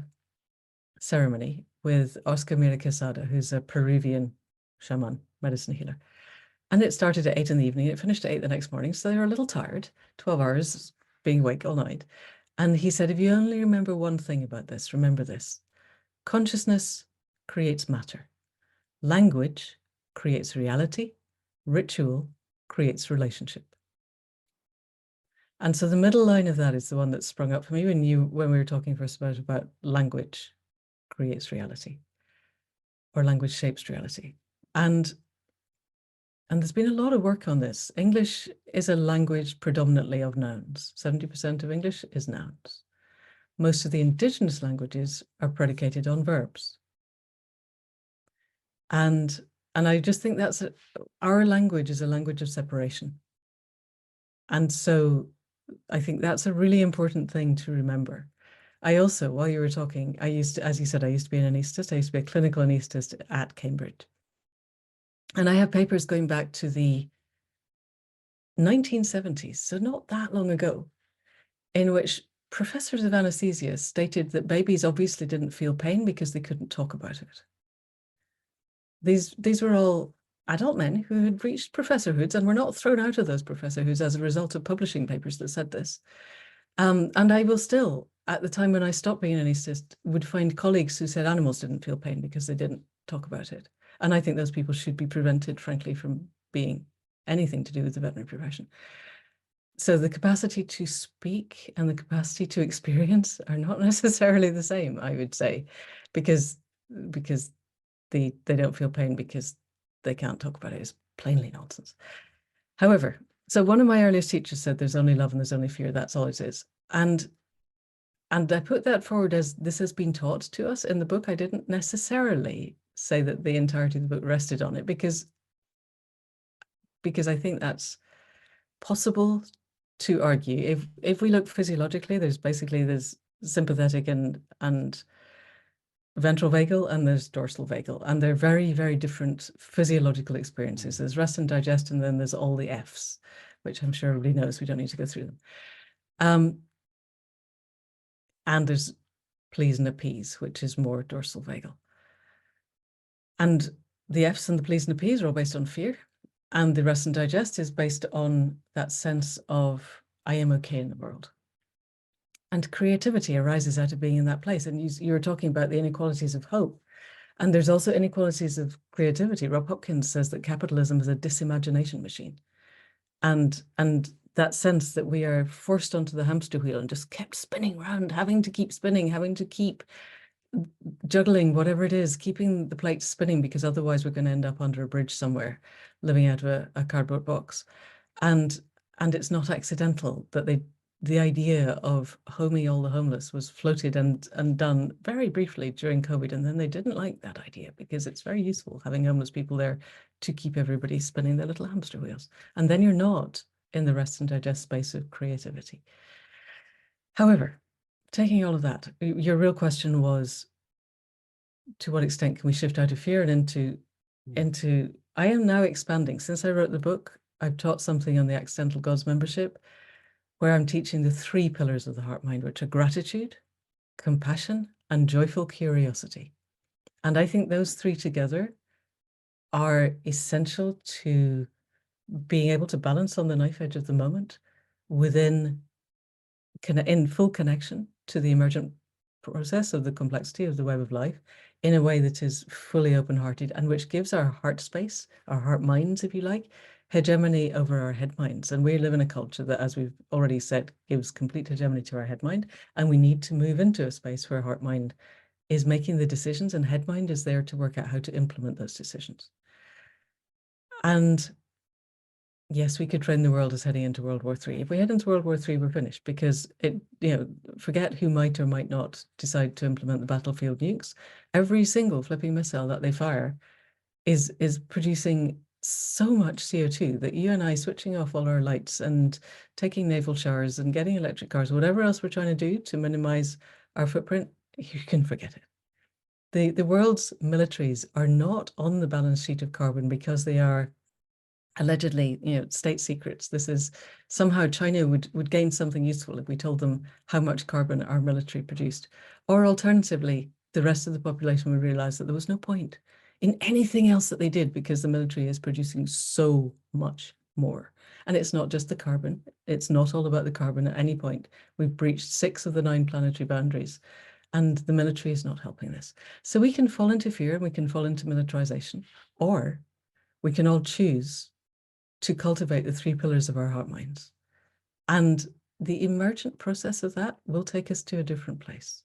ceremony with Oscar Mira Quesada, who's a Peruvian shaman, medicine healer. And it started at 8 in the evening. It finished at 8 the next morning. So they were a little tired, 12 hours being awake all night. And he said, if you only remember one thing about this, remember this. Consciousness creates matter. Language creates reality. Ritual creates relationship. And so the middle line of that is the one that sprung up for me when we were talking first about language creates reality, or language shapes reality. And there's been a lot of work on this. English is a language predominantly of nouns. 70% of English is nouns. Most of the indigenous languages are predicated on verbs. And I just think our language is a language of separation. And so I think that's a really important thing to remember. I also, while you were talking, as you said, I used to be an anaesthetist. I used to be a clinical anaesthetist at Cambridge. And I have papers going back to the 1970s, so not that long ago, in which professors of anesthesia stated that babies obviously didn't feel pain because they couldn't talk about it. These were all adult men who had reached professorhoods and were not thrown out of those professorhoods as a result of publishing papers that said this. And I will still, at the time when I stopped being an anaesthetist, would find colleagues who said animals didn't feel pain because they didn't talk about it. And I think those people should be prevented, frankly, from being anything to do with the veterinary profession. So the capacity to speak and the capacity to experience are not necessarily the same, I would say, because they don't feel pain because they can't talk about it is plainly nonsense. However, so one of my earliest teachers said, there's only love and there's only fear, that's all it is. And I put that forward as this has been taught to us in the book. I didn't necessarily say that the entirety of the book rested on it because I think that's possible to argue. If we look physiologically, there's sympathetic and ventral vagal, and there's dorsal vagal, and they're very, very different physiological experiences. There's rest and digest, and then there's all the F's, which I'm sure everybody knows. We don't need to go through them. And there's please and appease, which is more dorsal vagal. And the F's and the please and appease are all based on fear. And the rest and digest is based on that sense of, I am okay in the world. And creativity arises out of being in that place. And you were talking about the inequalities of hope. And there's also inequalities of creativity. Rob Hopkins says that capitalism is a disimagination machine. And that sense that we are forced onto the hamster wheel and just kept spinning around, having to keep spinning, having to keep juggling whatever it is, keeping the plates spinning, because otherwise we're going to end up under a bridge somewhere, living out of a cardboard box. And it's not accidental that the idea of homing all the homeless was floated and done very briefly during COVID. And then they didn't like that idea because it's very useful having homeless people there to keep everybody spinning their little hamster wheels. And then you're not in the rest and digest space of creativity. However, taking all of that, your real question was, to what extent can we shift out of fear and into I am now expanding. Since I wrote the book, I've taught something on the Accidental Gods membership, where I'm teaching the 3 pillars of the heart mind, which are gratitude, compassion, and joyful curiosity. And I think those 3 together are essential to being able to balance on the knife edge of the moment in full connection to the emergent process of the complexity of the web of life in a way that is fully open-hearted and which gives our heart space, our heart minds, if you like, hegemony over our head minds. And we live in a culture that, as we've already said, gives complete hegemony to our head mind. And we need to move into a space where heart mind is making the decisions and head mind is there to work out how to implement those decisions. And yes, we could train the world as heading into World War III. If we head into World War III, we're finished, because forget who might or might not decide to implement the battlefield nukes. Every single flipping missile that they fire is producing so much CO2 that you and I switching off all our lights and taking naval showers and getting electric cars, whatever else we're trying to do to minimize our footprint, you can forget it. The world's militaries are not on the balance sheet of carbon because they are allegedly, state secrets. This is somehow China would gain something useful if we told them how much carbon our military produced. Or alternatively, the rest of the population would realize that there was no point in anything else that they did because the military is producing so much more. And it's not just the carbon. It's not all about the carbon at any point. We've breached 6 of the 9 planetary boundaries, and the military is not helping this. So we can fall into fear and we can fall into militarization, or we can all choose to cultivate the 3 pillars of our heart minds. And the emergent process of that will take us to a different place.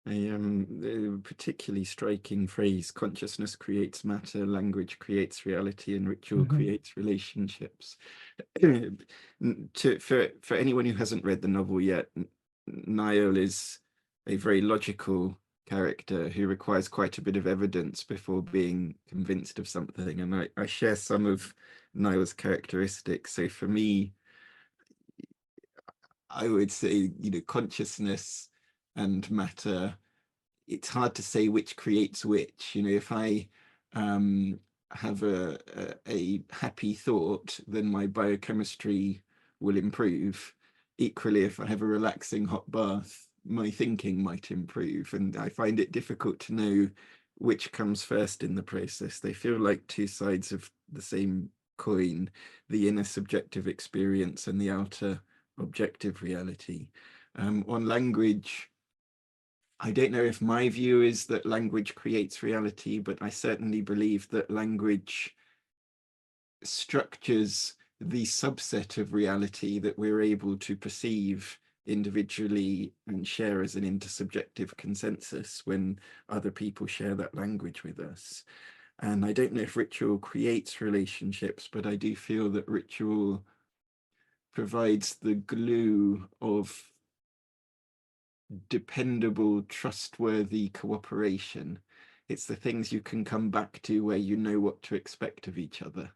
A particularly striking phrase: consciousness creates matter, language creates reality, and ritual creates relationships. For anyone who hasn't read the novel yet, Niall is a very logical character who requires quite a bit of evidence before being convinced of something, and I share some of Niall's characteristics. So for me, I would say, consciousness and matter, it's hard to say which creates which. If I have a happy thought, then my biochemistry will improve. Equally, if I have a relaxing hot bath, my thinking might improve. And I find it difficult to know which comes first in the process. They feel like 2 sides of the same coin: the inner subjective experience and the outer objective reality. On language, I don't know if my view is that language creates reality, but I certainly believe that language structures the subset of reality that we're able to perceive individually and share as an intersubjective consensus when other people share that language with us. And I don't know if ritual creates relationships, but I do feel that ritual provides the glue of dependable, trustworthy cooperation. It's the things you can come back to where you know what to expect of each other.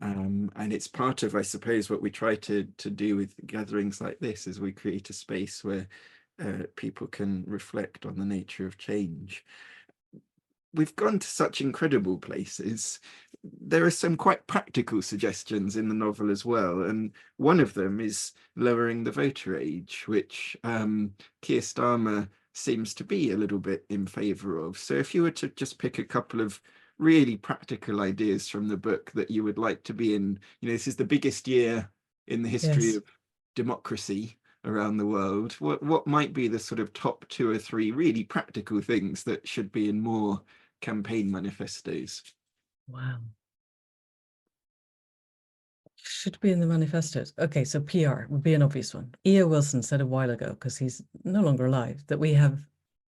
And it's part of, I suppose, what we try to do with gatherings like this, is we create a space where people can reflect on the nature of change. We've gone to such incredible places. There are some quite practical suggestions in the novel as well, and one of them is lowering the voter age, which Keir Starmer seems to be a little bit in favour of. So if you were to just pick a couple of really practical ideas from the book that you would like to be in, this is the biggest year in the history of democracy around the world. What might be the sort of top 2 or 3 really practical things that should be in more campaign manifestos? Wow. Should be in the manifestos. Okay, so PR would be an obvious one. E.O. Wilson said a while ago, because he's no longer alive, that we have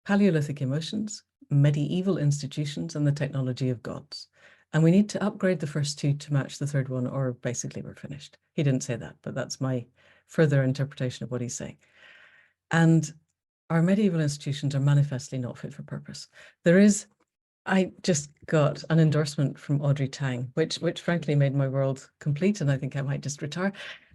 Paleolithic emotions, medieval institutions, and the technology of gods. And we need to upgrade the first 2 to match the 3rd one, or basically we're finished. He didn't say that, but that's my further interpretation of what he's saying. And our medieval institutions are manifestly not fit for purpose. I just got an endorsement from Audrey Tang, which frankly made my world complete, and I think I might just retire.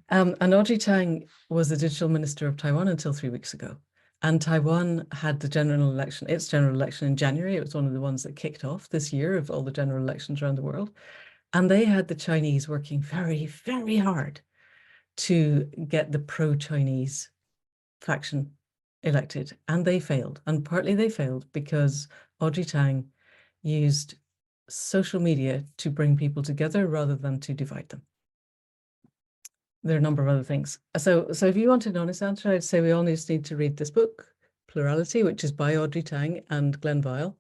And Audrey Tang was the digital minister of Taiwan until 3 weeks ago. And Taiwan had its general election in January. It was one of the ones that kicked off this year of all the general elections around the world. And they had the Chinese working very, very hard to get the pro-Chinese faction elected. And they failed. And partly they failed because Audrey Tang used social media to bring people together rather than to divide them. There are a number of other things. So if you want an honest answer, I'd say we all just need to read this book, Plurality, which is by Audrey Tang and Glenn Vile,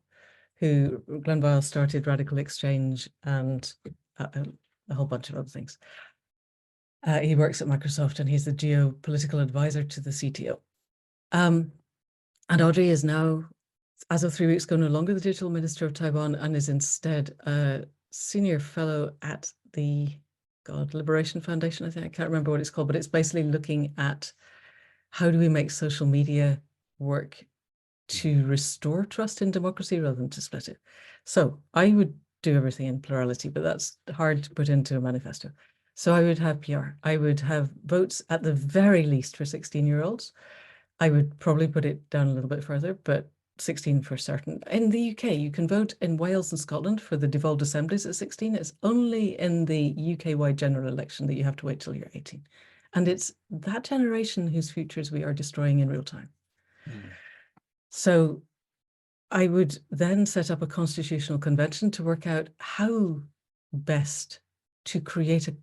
who Glenn Vile started Radical Exchange and a whole bunch of other things. He works at Microsoft and he's the geopolitical advisor to the CTO. And Audrey is now, as of 3 weeks ago, no longer the digital minister of Taiwan and is instead a senior fellow at the Liberation Foundation. I can't remember what it's called, but it's basically looking at how do we make social media work to restore trust in democracy rather than to split it. So I would do everything in plurality, but that's hard to put into a manifesto. So I would have PR. I would have votes at the very least for 16-year-olds. I would probably put it down a little bit further, but 16 for certain. In the UK, you can vote in Wales and Scotland for the devolved assemblies at 16. It's only in the UK-wide general election that you have to wait till you're 18. And it's that generation whose futures we are destroying in real time. Mm. So I would then set up a constitutional convention to work out how best to create a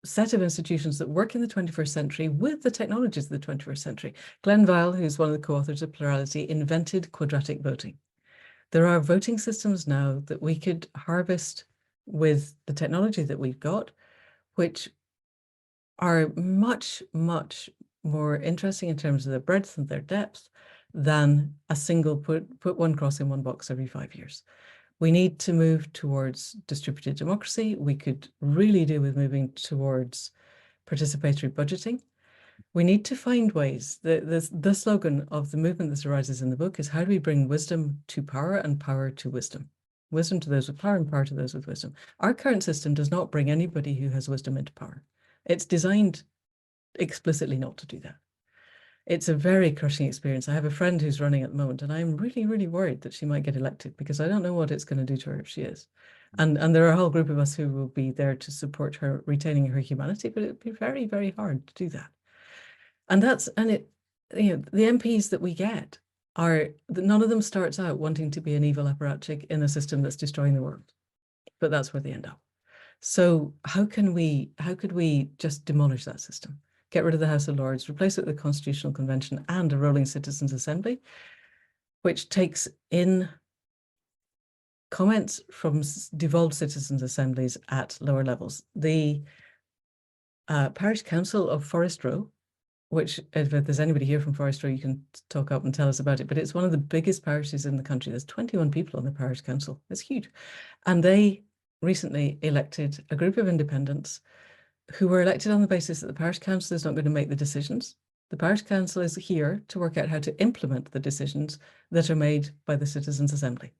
set of institutions that work in the 21st century with the technologies of the 21st century. Glenn Vile, who's one of the co-authors of Plurality, invented quadratic voting. There are voting systems now that we could harvest with the technology that we've got, which are much, much more interesting in terms of their breadth and their depth than a single put one cross in one box every 5 years. We need to move towards distributed democracy. We could really do with moving towards participatory budgeting. We need to find ways. The slogan of the movement that arises in the book is, how do we bring wisdom to power and power to wisdom? Wisdom to those with power and power to those with wisdom. Our current system does not bring anybody who has wisdom into power. It's designed explicitly not to do that. It's a very crushing experience. I have a friend who's running at the moment, and I'm really, really worried that she might get elected because I don't know what it's going to do to her if she is. And there are a whole group of us who will be there to support her retaining her humanity, but it'd be very, very hard to do that. And the MPs that we get none of them starts out wanting to be an evil apparatchik in a system that's destroying the world, but that's where they end up. So how could we just demolish that system? Get rid of the House of Lords, replace it with the Constitutional Convention and a rolling Citizens' Assembly, which takes in comments from devolved citizens' assemblies at lower levels. The Parish Council of Forest Row, which, if there's anybody here from Forest Row, you can talk up and tell us about it, but it's one of the biggest parishes in the country. There's 21 people on the Parish Council. It's huge. And they recently elected a group of independents who were elected on the basis that the Parish Council is not going to make the decisions. The Parish Council is here to work out how to implement the decisions that are made by the Citizens' Assembly.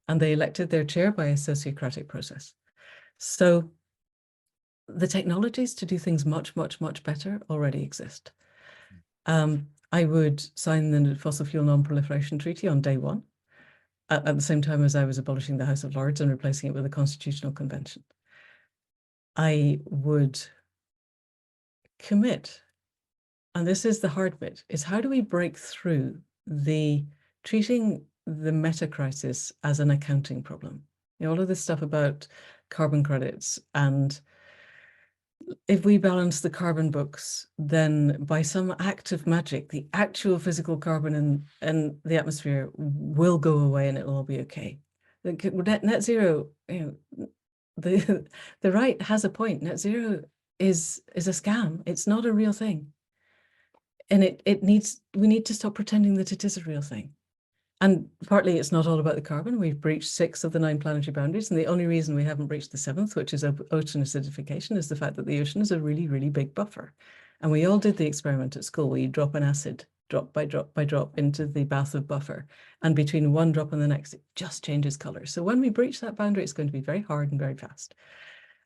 And they elected their chair by a sociocratic process. So the technologies to do things much, much, much better already exist. I would sign the Fossil Fuel Non-Proliferation Treaty on day one, at the same time as I was abolishing the House of Lords and replacing it with a Constitutional Convention. I would commit, and this is the hard bit, is how do we break through treating the meta crisis as an accounting problem? All of this stuff about carbon credits, and if we balance the carbon books, then by some act of magic, the actual physical carbon in the atmosphere will go away and it'll all be okay. Net zero, the right has a point. Net zero is a scam. It's not a real thing. And we need to stop pretending that it is a real thing. And partly it's not all about the carbon. We've breached 6 of the 9 planetary boundaries. And the only reason we haven't breached the 7th, which is ocean acidification, is the fact that the ocean is a really, really big buffer. And we all did the experiment at school where you drop an acid drop by drop by drop into the bath of buffer. And between one drop and the next, it just changes color. So when we breach that boundary, it's going to be very hard and very fast.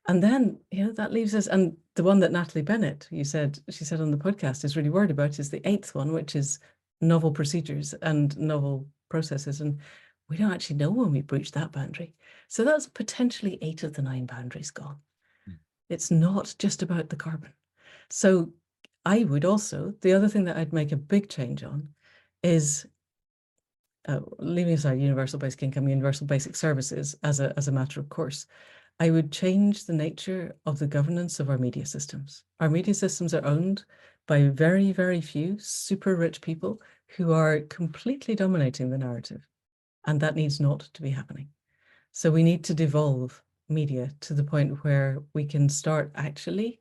And then, that leaves us, and the one that Natalie Bennett, she said on the podcast, is really worried about is the 8th one, which is novel procedures and novel processes. And we don't actually know when we breach that boundary. So that's potentially 8 of the 9 boundaries gone. It's not just about the carbon. So I would also, the other thing that I'd make a big change on is, leaving aside universal basic income, universal basic services as a matter of course, I would change the nature of the governance of our media systems. Our media systems are owned by very, very few super rich people who are completely dominating the narrative. And that needs not to be happening. So we need to devolve media to the point where we can start actually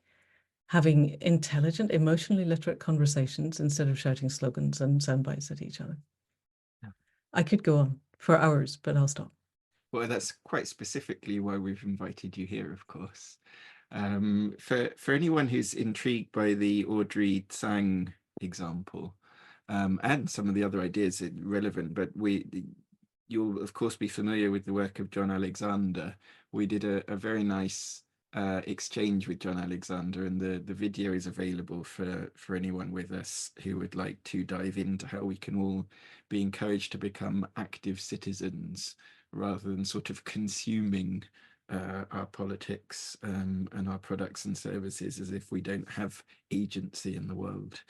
having intelligent, emotionally literate conversations instead of shouting slogans and sound bites at each other. Yeah. I could go on for hours, but I'll stop. Well, that's quite specifically why we've invited you here, of course. For anyone who's intrigued by the Audrey Tsang example, and some of the other ideas relevant, but you'll of course be familiar with the work of John Alexander. We did a very nice exchange with John Alexander, and the video is available for anyone with us who would like to dive into how we can all be encouraged to become active citizens rather than sort of consuming our politics and our products and services as if we don't have agency in the world.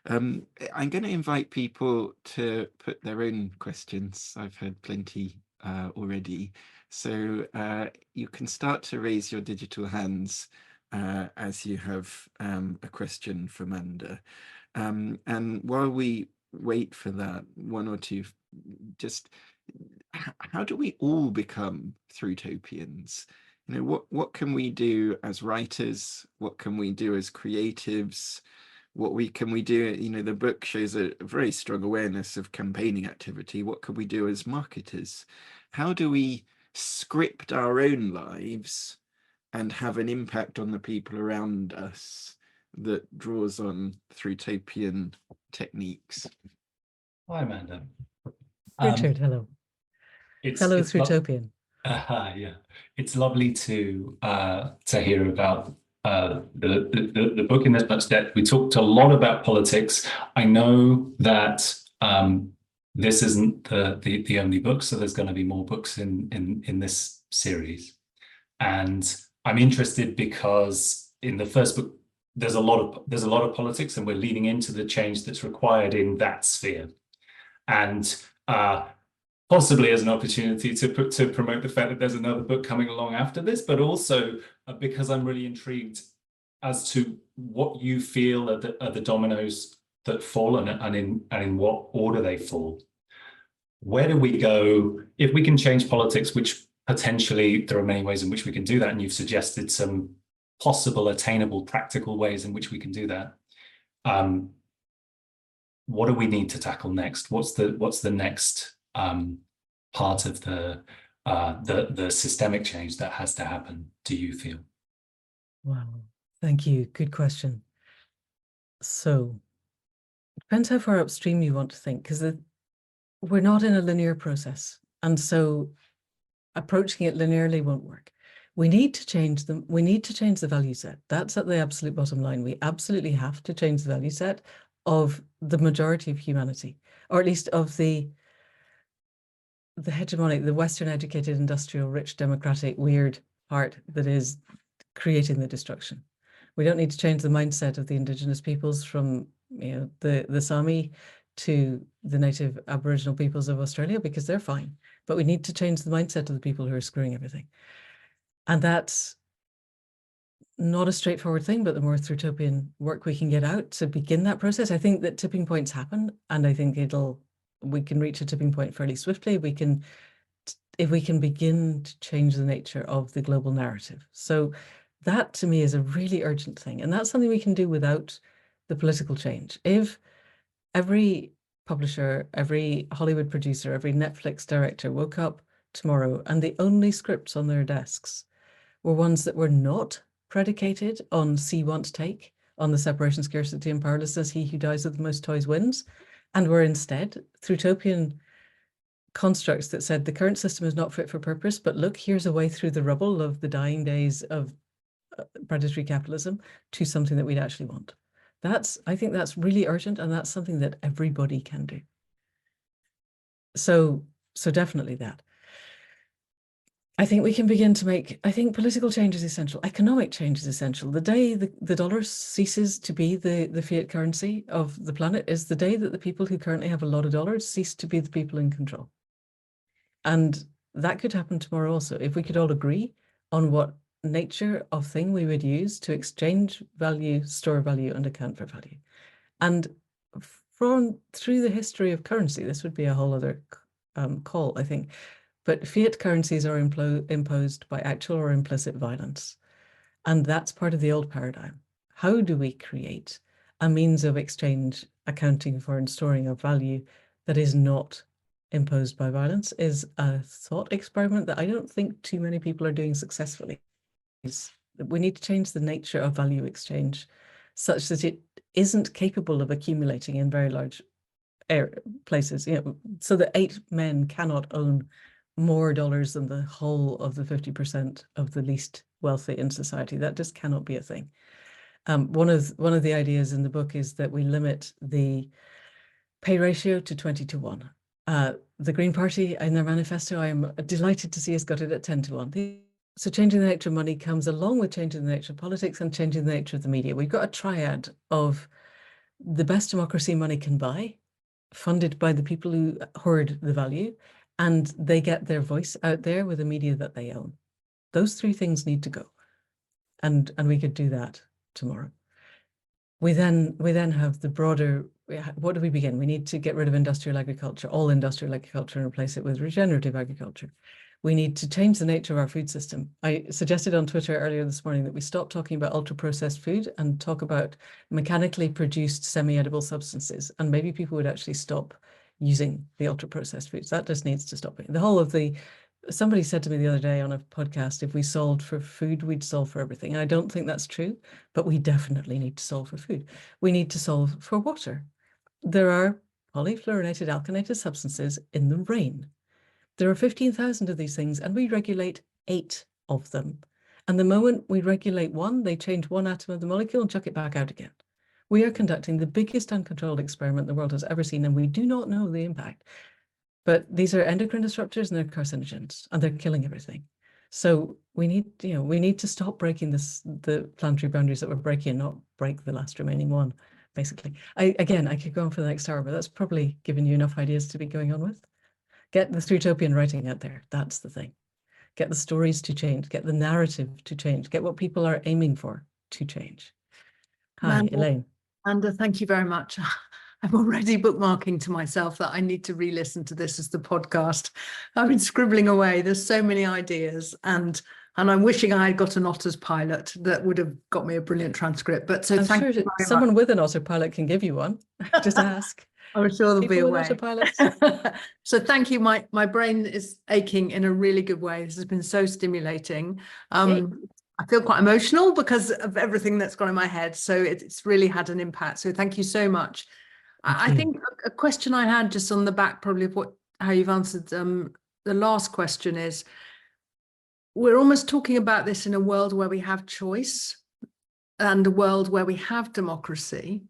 I'm going to invite people to put their own questions. I've had plenty already. So you can start to raise your digital hands as you have a question for Manda. And while we wait for that, one or two, just how do we all become Thrutopians? You know, what can we do as writers? What can we do as creatives? Can we do? You know, the book shows a very strong awareness of campaigning activity. What can we do as marketers? How do we script our own lives and have an impact on the people around us that draws on Thrutopian techniques? Hi, Amanda. Richard, hello. Fellow Thrutopian. Yeah, it's lovely to hear about the book in this much depth. We talked a lot about politics. I know that this isn't the only book, so there's going to be more books in this series. And I'm interested because in the first book, there's a lot of politics, and we're leading into the change that's required in that sphere. And possibly as an opportunity to promote the fact that there's another book coming along after this, but also because I'm really intrigued as to what you feel are the dominoes that fall and in what order they fall. Where do we go if we can change politics, which potentially there are many ways in which we can do that, and you've suggested some possible, attainable, practical ways in which we can do that. What do we need to tackle next? What's the next part of the systemic change that has to happen, do you feel? Wow, thank you. Good question. So, depends how far upstream you want to think, because we're not in a linear process. And so approaching it linearly won't work. We need to change them. We need to change the value set. That's at the absolute bottom line. We absolutely have to change the value set of the majority of humanity, or at least of the hegemonic, the Western educated, industrial, rich, democratic, weird part that is creating the destruction. We don't need to change the mindset of the indigenous peoples from, you know, the Sami to the native Aboriginal peoples of Australia, because they're fine. But we need to change the mindset of the people who are screwing everything. And that's not a straightforward thing, but the more Thrutopian work we can get out to begin that process, I think that tipping points happen, and I think we can reach a tipping point fairly swiftly. If we can begin to change the nature of the global narrative. So that to me is a really urgent thing. And that's something we can do without the political change. If every publisher, every Hollywood producer, every Netflix director woke up tomorrow and the only scripts on their desks were ones that were not predicated on see, want, take, on the separation, scarcity, and powerlessness, he who dies with the most toys wins, and were instead Thrutopian constructs that said the current system is not fit for purpose, but look, here's a way through the rubble of the dying days of predatory capitalism to something that we'd actually want. I think that's really urgent, and that's something that everybody can do. So definitely that. I think we can begin to I think political change is essential. Economic change is essential. The day the dollar ceases to be the fiat currency of the planet is the day that the people who currently have a lot of dollars cease to be the people in control. And that could happen tomorrow also, if we could all agree on what nature of thing we would use to exchange value, store value, and account for value. And through the history of currency, this would be a whole other call, I think, but fiat currencies are imposed by actual or implicit violence. And that's part of the old paradigm. How do we create a means of exchange, accounting for and storing of value that is not imposed by violence is a thought experiment that I don't think too many people are doing successfully. We need to change the nature of value exchange such that it isn't capable of accumulating in very large places, so that 8 men cannot own more dollars than the whole of the 50% of the least wealthy in society. That just cannot be a thing. One of the ideas in the book is that we limit the pay ratio to 20:1. The Green Party in their manifesto, I'm delighted to see has got it at 10:1. So changing the nature of money comes along with changing the nature of politics and changing the nature of the media. We've got a triad of the best democracy money can buy, funded by the people who hoard the value, and they get their voice out there with the media that they own. Those 3 things need to go. And we could do that tomorrow. We then have the broader, what do we begin? We need to get rid of industrial agriculture, all industrial agriculture, and replace it with regenerative agriculture. We need to change the nature of our food system. I suggested on Twitter earlier this morning that we stop talking about ultra-processed food and talk about mechanically produced semi-edible substances. And maybe people would actually stop using the ultra-processed foods. That just needs to stop. The whole of somebody said to me the other day on a podcast, if we solved for food, we'd solve for everything. And I don't think that's true, but we definitely need to solve for food. We need to solve for water. There are polyfluorinated alkylated substances in the rain. There are 15,000 of these things, and we regulate 8 of them. And the moment we regulate one, they change one atom of the molecule and chuck it back out again. We are conducting the biggest uncontrolled experiment the world has ever seen, and we do not know the impact. But these are endocrine disruptors and they're carcinogens, and they're killing everything. So we need to stop breaking the planetary boundaries that we're breaking, and not break the last remaining one, basically. I could go on for the next hour, but that's probably given you enough ideas to be going on with. Get the Thrutopian writing out there. That's the thing. Get the stories to change. Get the narrative to change. Get what people are aiming for to change. Hi, Elaine. Manda, thank you very much. I'm already bookmarking to myself that I need to re-listen to this as the podcast. I've been scribbling away. There's so many ideas, and I'm wishing I had got an Otter's pilot that would have got me a brilliant transcript. But so thank you very much. Someone with an Otter pilot can give you one. Just ask. I'm sure there'll be a way. So thank you. My brain is aching in a really good way. This has been so stimulating. I feel quite emotional because of everything that's gone in my head. So it's really had an impact. So thank you so much. I think a question I had just on the back probably of how you've answered the last question is, we're almost talking about this in a world where we have choice and a world where we have democracy.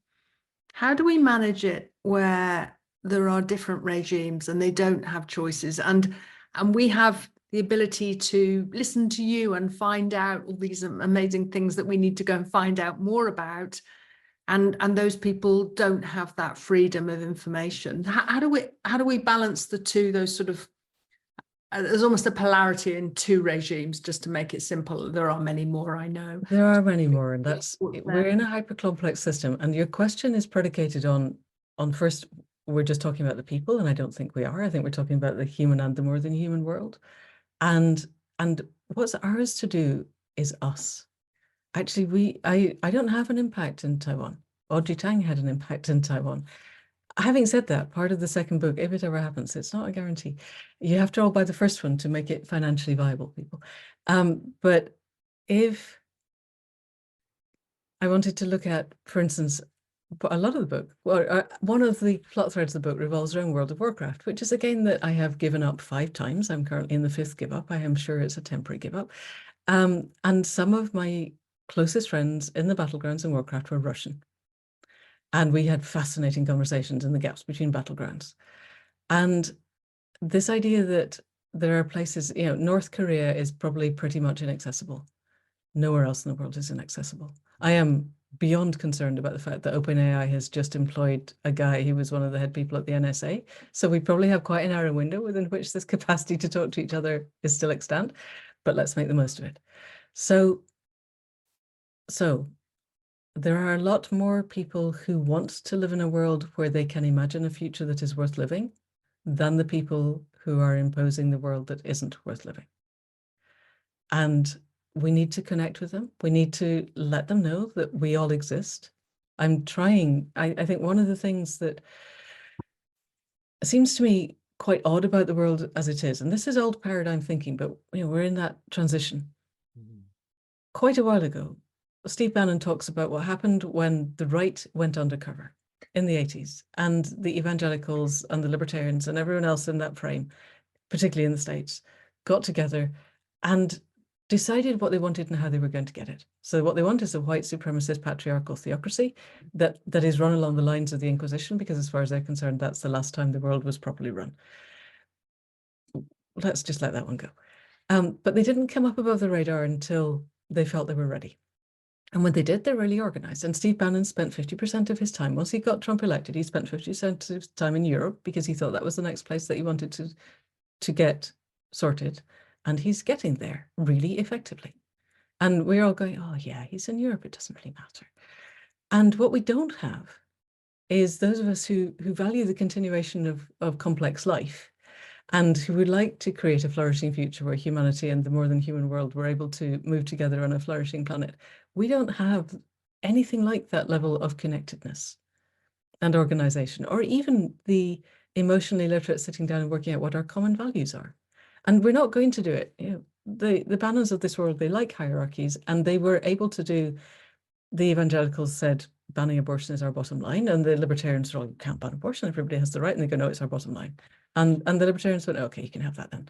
How do we manage it where there are different regimes and they don't have choices, and we have the ability to listen to you and find out all these amazing things that we need to go and find out more about, and those people don't have that freedom of information? How do we balance the two? Those sort of, there's almost a polarity in 2 regimes, just to make it simple. There are many more, I know. There are many more, and we're in a hyper complex system. And your question is predicated on first, we're just talking about the people, and I don't think we are. I think we're talking about the human and the more than human world. And what's ours to do is us. Actually, I don't have an impact in Taiwan. Audrey Tang had an impact in Taiwan. Having said that, part of the second book, if it ever happens, it's not a guarantee. You have to all buy the first one to make it financially viable, people. But if I wanted to look at, for instance, a lot of the book, one of the plot threads of the book revolves around World of Warcraft, which is a game that I have given up 5 times. I'm currently in the 5th give up. I am sure it's a temporary give up. And some of my closest friends in the battlegrounds in Warcraft were Russian. And we had fascinating conversations in the gaps between battlegrounds. And this idea that there are places, North Korea is probably pretty much inaccessible. Nowhere else in the world is inaccessible. I am beyond concerned about the fact that OpenAI has just employed a guy who was one of the head people at the NSA. So we probably have quite a narrow window within which this capacity to talk to each other is still extant, but let's make the most of it. So there are a lot more people who want to live in a world where they can imagine a future that is worth living than the people who are imposing the world that isn't worth living. And we need to connect with them. We need to let them know that we all exist. I'm trying, I think one of the things that seems to me quite odd about the world as it is, and this is old paradigm thinking, but we're in that transition. Quite a while ago, Steve Bannon talks about what happened when the right went undercover in the 80s, and the evangelicals and the libertarians and everyone else in that frame, particularly in the States, got together and decided what they wanted and how they were going to get it. So what they want is a white supremacist patriarchal theocracy that is run along the lines of the Inquisition, because as far as they're concerned, that's the last time the world was properly run. Let's just let that one go. But they didn't come up above the radar until they felt they were ready. And when they did, they really organized. And Steve Bannon spent 50% of his time, once he got Trump elected, he spent 50% of his time in Europe because he thought that was the next place that he wanted to get sorted. And he's getting there really effectively. And we're all going, oh yeah, he's in Europe, it doesn't really matter. And what we don't have is those of us who value the continuation of complex life and who would like to create a flourishing future where humanity and the more than human world were able to move together on a flourishing planet. We don't have anything like that level of connectedness and organization, or even the emotionally literate sitting down and working out what our common values are. And we're not going to do it. The Bannons of this world, they like hierarchies, and they were able to do, the evangelicals said, banning abortion is our bottom line, and the libertarians said, oh, you can't ban abortion, everybody has the right, and they go, no, it's our bottom line. And the libertarians went, okay, you can have that then.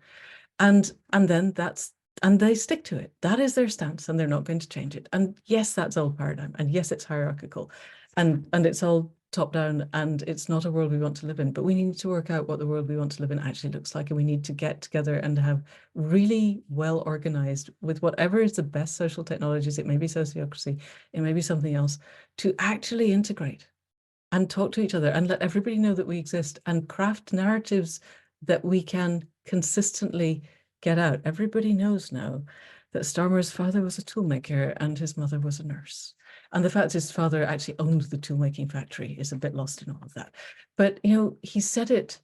And then and they stick to it. That is their stance, and they're not going to change it. And yes, that's old paradigm, and yes, it's hierarchical, and it's all top down, and it's not a world we want to live in. But we need to work out what the world we want to live in actually looks like, and we need to get together and have really well organized with whatever is the best social technologies. It may be sociocracy, it may be something else, to actually integrate and talk to each other and let everybody know that we exist and craft narratives that we can consistently get out. Everybody knows now that Starmer's father was a toolmaker and his mother was a nurse. And the fact his father actually owned the toolmaking factory is a bit lost in all of that. But, he said it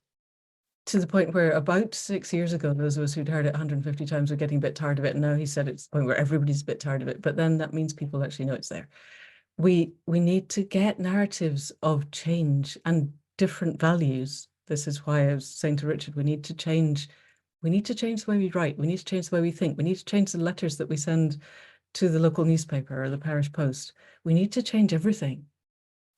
to the point where about 6 years ago, those of us who'd heard it 150 times were getting a bit tired of it. And now he said it's the point where everybody's a bit tired of it. But then that means people actually know it's there. We need to get narratives of change and different values. This is why I was saying to Richard, we need to change the way we write. We need to change the way we think. We need to change the letters that we send to the local newspaper or the parish post. We need to change everything.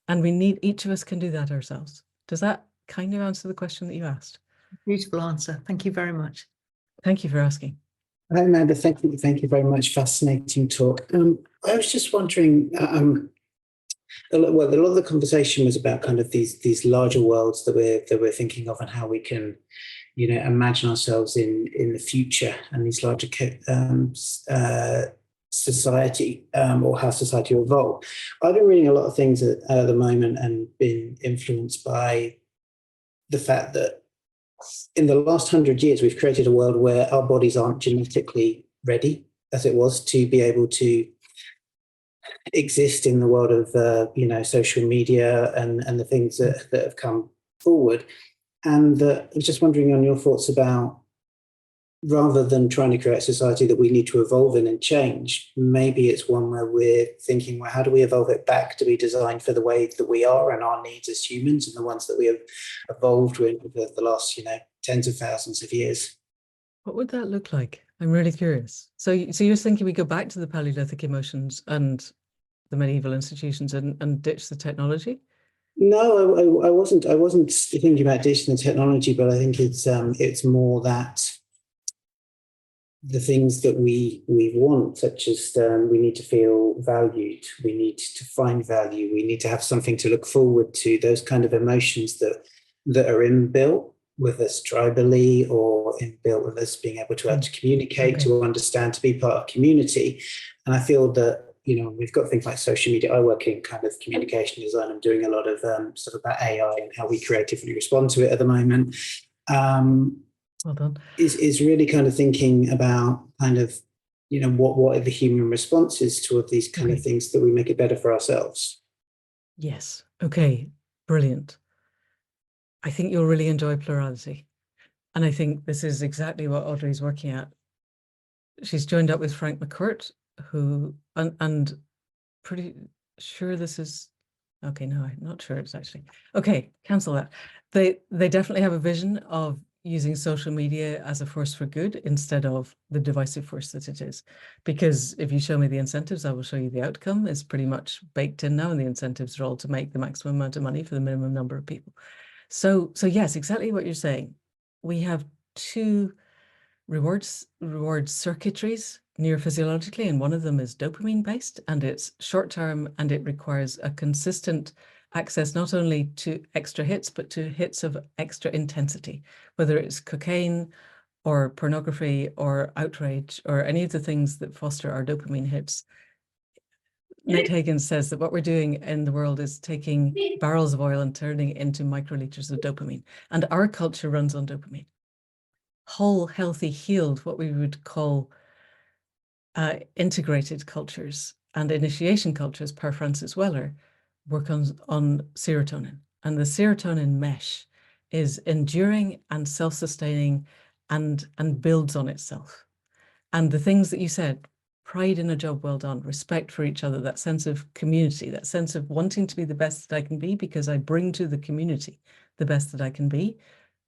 And each of us can do that ourselves. Does that kind of answer the question that you asked? Beautiful answer. Thank you very much. Thank you for asking. Hi, Amanda. Thank you very much. Fascinating talk. I was just wondering, a lot of the conversation was about kind of these larger worlds that we're thinking of and how we can, imagine ourselves in the future and these larger society or how society will evolve. I've been reading a lot of things at the moment and been influenced by the fact that in the last 100 years, we've created a world where our bodies aren't genetically ready, as it was, to be able to exist in the world of, social media and the things that have come forward. And I was just wondering on your thoughts about, rather than trying to create a society that we need to evolve in and change, maybe it's one where we're thinking, well, how do we evolve it back to be designed for the way that we are and our needs as humans and the ones that we have evolved with the last, tens of thousands of years? What would that look like? I'm really curious. So you're thinking we go back to the Paleolithic emotions and the medieval institutions and ditch the technology? No, I wasn't thinking about ditching the technology, but I think it's more that the things that we want, such as we need to feel valued, we need to find value, we need to have something to look forward to, those kind of emotions that are inbuilt with us tribally or inbuilt with us being able to communicate, to understand, to be part of community. And I feel that, we've got things like social media. I work in kind of communication design. I'm doing a lot of sort of about AI and how we creatively respond to it at the moment. Well done. Is really kind of thinking about kind of what are the human responses to all these kind of things that we make it better for ourselves? Yes. Okay. Brilliant. I think you'll really enjoy plurality. And I think this is exactly what Audrey's working at. She's joined up with Frank McCourt, who, and pretty sure this is, okay, no, I'm not sure it's actually, okay, cancel that. They definitely have a vision of using social media as a force for good instead of the divisive force that it is. Because if you show me the incentives, I will show you the outcome. It's pretty much baked in now, and the incentives are all to make the maximum amount of money for the minimum number of people. So yes, exactly what you're saying. We have two reward circuitries neurophysiologically, and one of them is dopamine based, and it's short term, and it requires a consistent access not only to extra hits, but to hits of extra intensity, whether it's cocaine or pornography or outrage or any of the things that foster our dopamine hits. Nate Hagen says that what we're doing in the world is taking barrels of oil and turning it into microliters of dopamine, and our culture runs on dopamine. Whole, healthy, healed, what we would call integrated cultures and initiation cultures, per Francis Weller, work on serotonin. And the serotonin mesh is enduring and self-sustaining and builds on itself. And the things that you said, pride in a job well done, respect for each other, that sense of community, that sense of wanting to be the best that I can be because I bring to the community the best that I can be,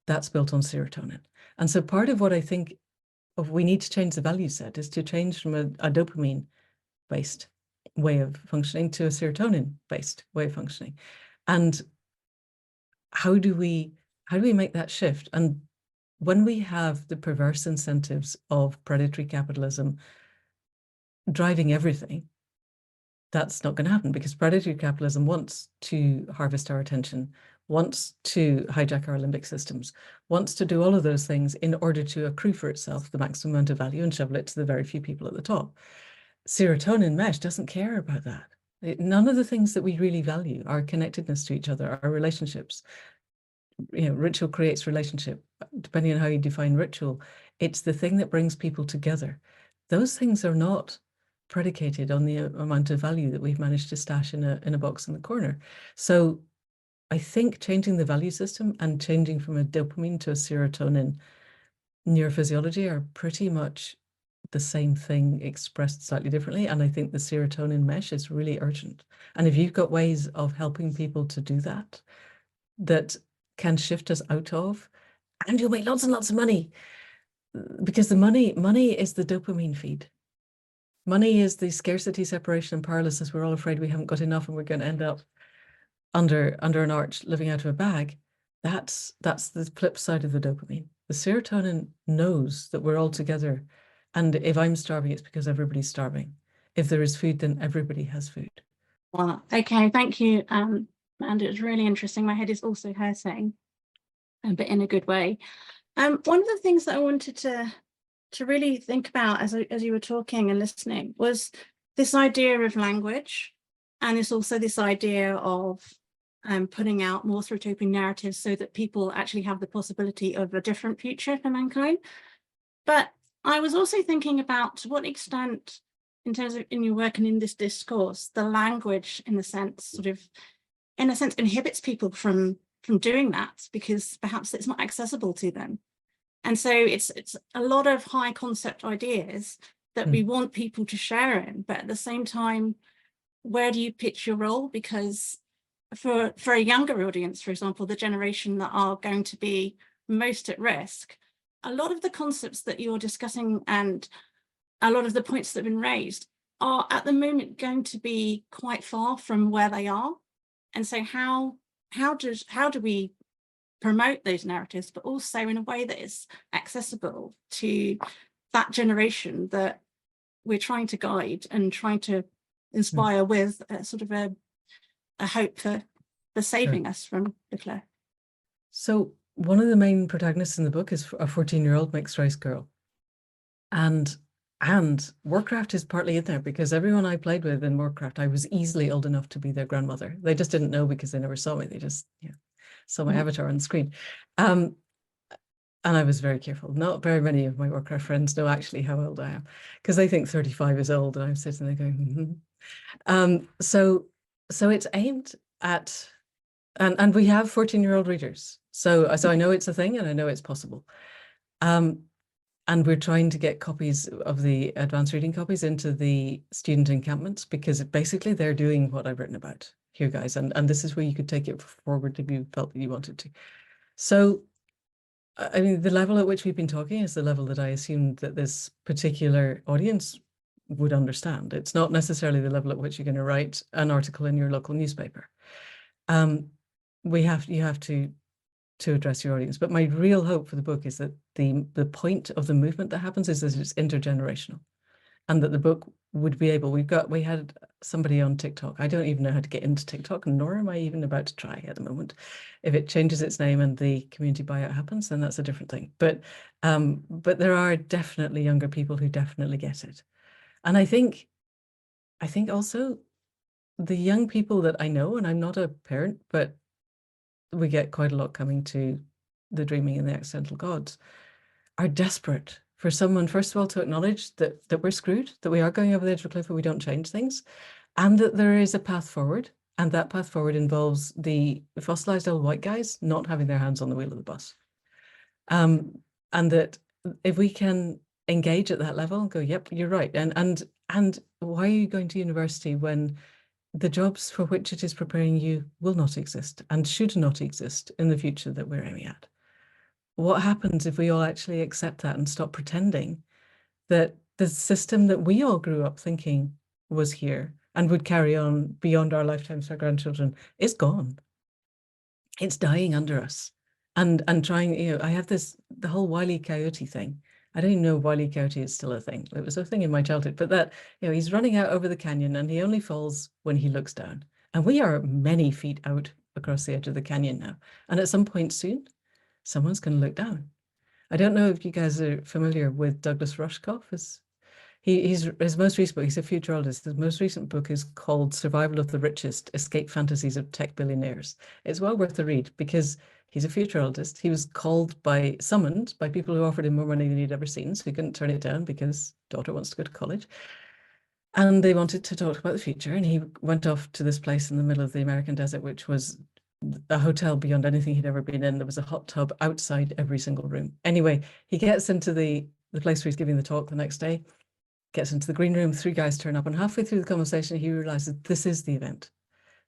that's built on serotonin. And so part of what I think of we need to change the value set is to change from a dopamine-based way of functioning to a serotonin-based way of functioning. And how do we make that shift? And when we have the perverse incentives of predatory capitalism driving everything, that's not going to happen, because predatory capitalism wants to harvest our attention, wants to hijack our limbic systems, wants to do all of those things in order to accrue for itself the maximum amount of value and shovel it to the very few people at the top. Serotonin mesh doesn't care about that. None of the things that we really value, our connectedness to each other, our relationships, ritual creates relationship, depending on how you define ritual, it's the thing that brings people together. Those things are not predicated on the amount of value that we've managed to stash in a box in the corner. So I think changing the value system and changing from a dopamine to a serotonin neurophysiology are pretty much the same thing expressed slightly differently. And I think the serotonin mesh is really urgent. And if you've got ways of helping people to do that, that can shift us out of, and you'll make lots and lots of money, because the money is the dopamine feed. Money is the scarcity, separation, and powerlessness. We're all afraid we haven't got enough and we're going to end up under an arch living out of a bag. That's the flip side of the dopamine. The serotonin knows that we're all together. And if I'm starving, it's because everybody's starving. If there is food, then everybody has food. Well, okay, thank you, Manda. It was really interesting. My head is also hurting, but in a good way. One of the things that I wanted to really think about as you were talking and listening was this idea of language, and it's also this idea of putting out more Thrutopian narratives so that people actually have the possibility of a different future for mankind. But I was also thinking about to what extent, in terms of in your work and in this discourse, the language in a sense inhibits people from doing that, because perhaps it's not accessible to them. And so it's a lot of high concept ideas that we want people to share in, but at the same time, where do you pitch your role? Because for a younger audience, for example, the generation that are going to be most at risk, a lot of the concepts that you're discussing and a lot of the points that have been raised are at the moment going to be quite far from where they are. And so how do we promote those narratives, but also in a way that is accessible to that generation that we're trying to guide and trying to inspire with a sort of a hope for saving us from the cliff? So one of the main protagonists in the book is a 14-year-old mixed race girl. And Warcraft is partly in there, because everyone I played with in Warcraft, I was easily old enough to be their grandmother. They just didn't know because they never saw me. They just saw my avatar on the screen. And I was very careful. Not very many of my Warcraft friends know actually how old I am, because they think 35 is old, and I'm sitting there going, so it's aimed at, and we have 14-year-old readers. So I know it's a thing, and I know it's possible. And we're trying to get copies of the advanced reading copies into the student encampments, because basically they're doing what I've written about here, guys. And this is where you could take it forward if you felt that you wanted to. So, I mean, the level at which we've been talking is the level that I assumed that this particular audience would understand. It's not necessarily the level at which you're going to write an article in your local newspaper. You have to address your audience. But my real hope for the book is that the point of the movement that happens is that it's intergenerational, and that the book would be able, we had somebody on TikTok. I don't even know how to get into TikTok, nor am I even about to try at the moment. If it changes its name and the community buyout happens, then that's a different thing. But there are definitely younger people who definitely get it. And I think also the young people that I know, and I'm not a parent, but we get quite a lot coming to the Dreaming and the Accidental Gods, are desperate for someone, first of all, to acknowledge that we're screwed, that we are going over the edge of a cliff if we don't change things, and that there is a path forward. And that path forward involves the fossilized old white guys not having their hands on the wheel of the bus. And that if we can engage at that level and go, yep, you're right. And why are you going to university when the jobs for which it is preparing you will not exist and should not exist in the future that we're aiming at? What happens if we all actually accept that and stop pretending that the system that we all grew up thinking was here and would carry on beyond our lifetimes to our grandchildren is gone? It's dying under us. And trying, I have the whole Wile E. Coyote thing. I don't even know if Wile E. Coyote is still a thing. It was a thing in my childhood, but that, he's running out over the canyon and he only falls when he looks down. And we are many feet out across the edge of the canyon now. And at some point soon, someone's going to look down. I don't know if you guys are familiar with Douglas Rushkoff. His most recent book, he's a futurologist. His most recent book is called Survival of the Richest, Escape Fantasies of Tech Billionaires. It's well worth a read because he's a futurologist. He was summoned by people who offered him more money than he'd ever seen, so he couldn't turn it down because daughter wants to go to college. And they wanted to talk about the future, and he went off to this place in the middle of the American desert, which was a hotel beyond anything he'd ever been in. There was a hot tub outside every single room. Anyway, he gets into the place where he's giving the talk the next day, gets into the green room, 3 guys turn up, and halfway through the conversation, he realizes this is the event.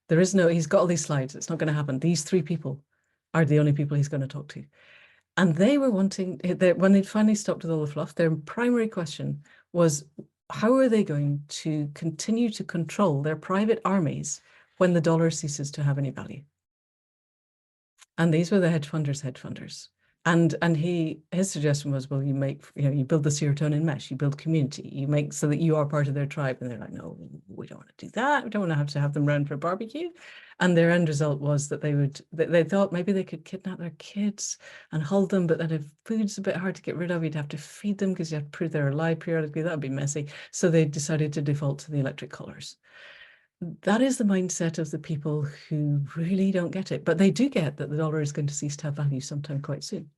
He's got all these slides. It's not going to happen. These 3 people are the only people he's going to talk to. And they were wanting, when they finally stopped with all the fluff, their primary question was, how are they going to continue to control their private armies when the dollar ceases to have any value? And these were the hedge funders. And his suggestion was, well, you build the serotonin mesh, you build community, you make so that you are part of their tribe. And they're like, no, we don't want to do that. We don't want to have them round for a barbecue. And their end result was that they thought maybe they could kidnap their kids and hold them, but then if food's a bit hard to get rid of, you'd have to feed them because you have to prove they're alive periodically. That would be messy. So they decided to default to the electric collars. That is the mindset of the people who really don't get it, but they do get that the dollar is going to cease to have value sometime quite soon.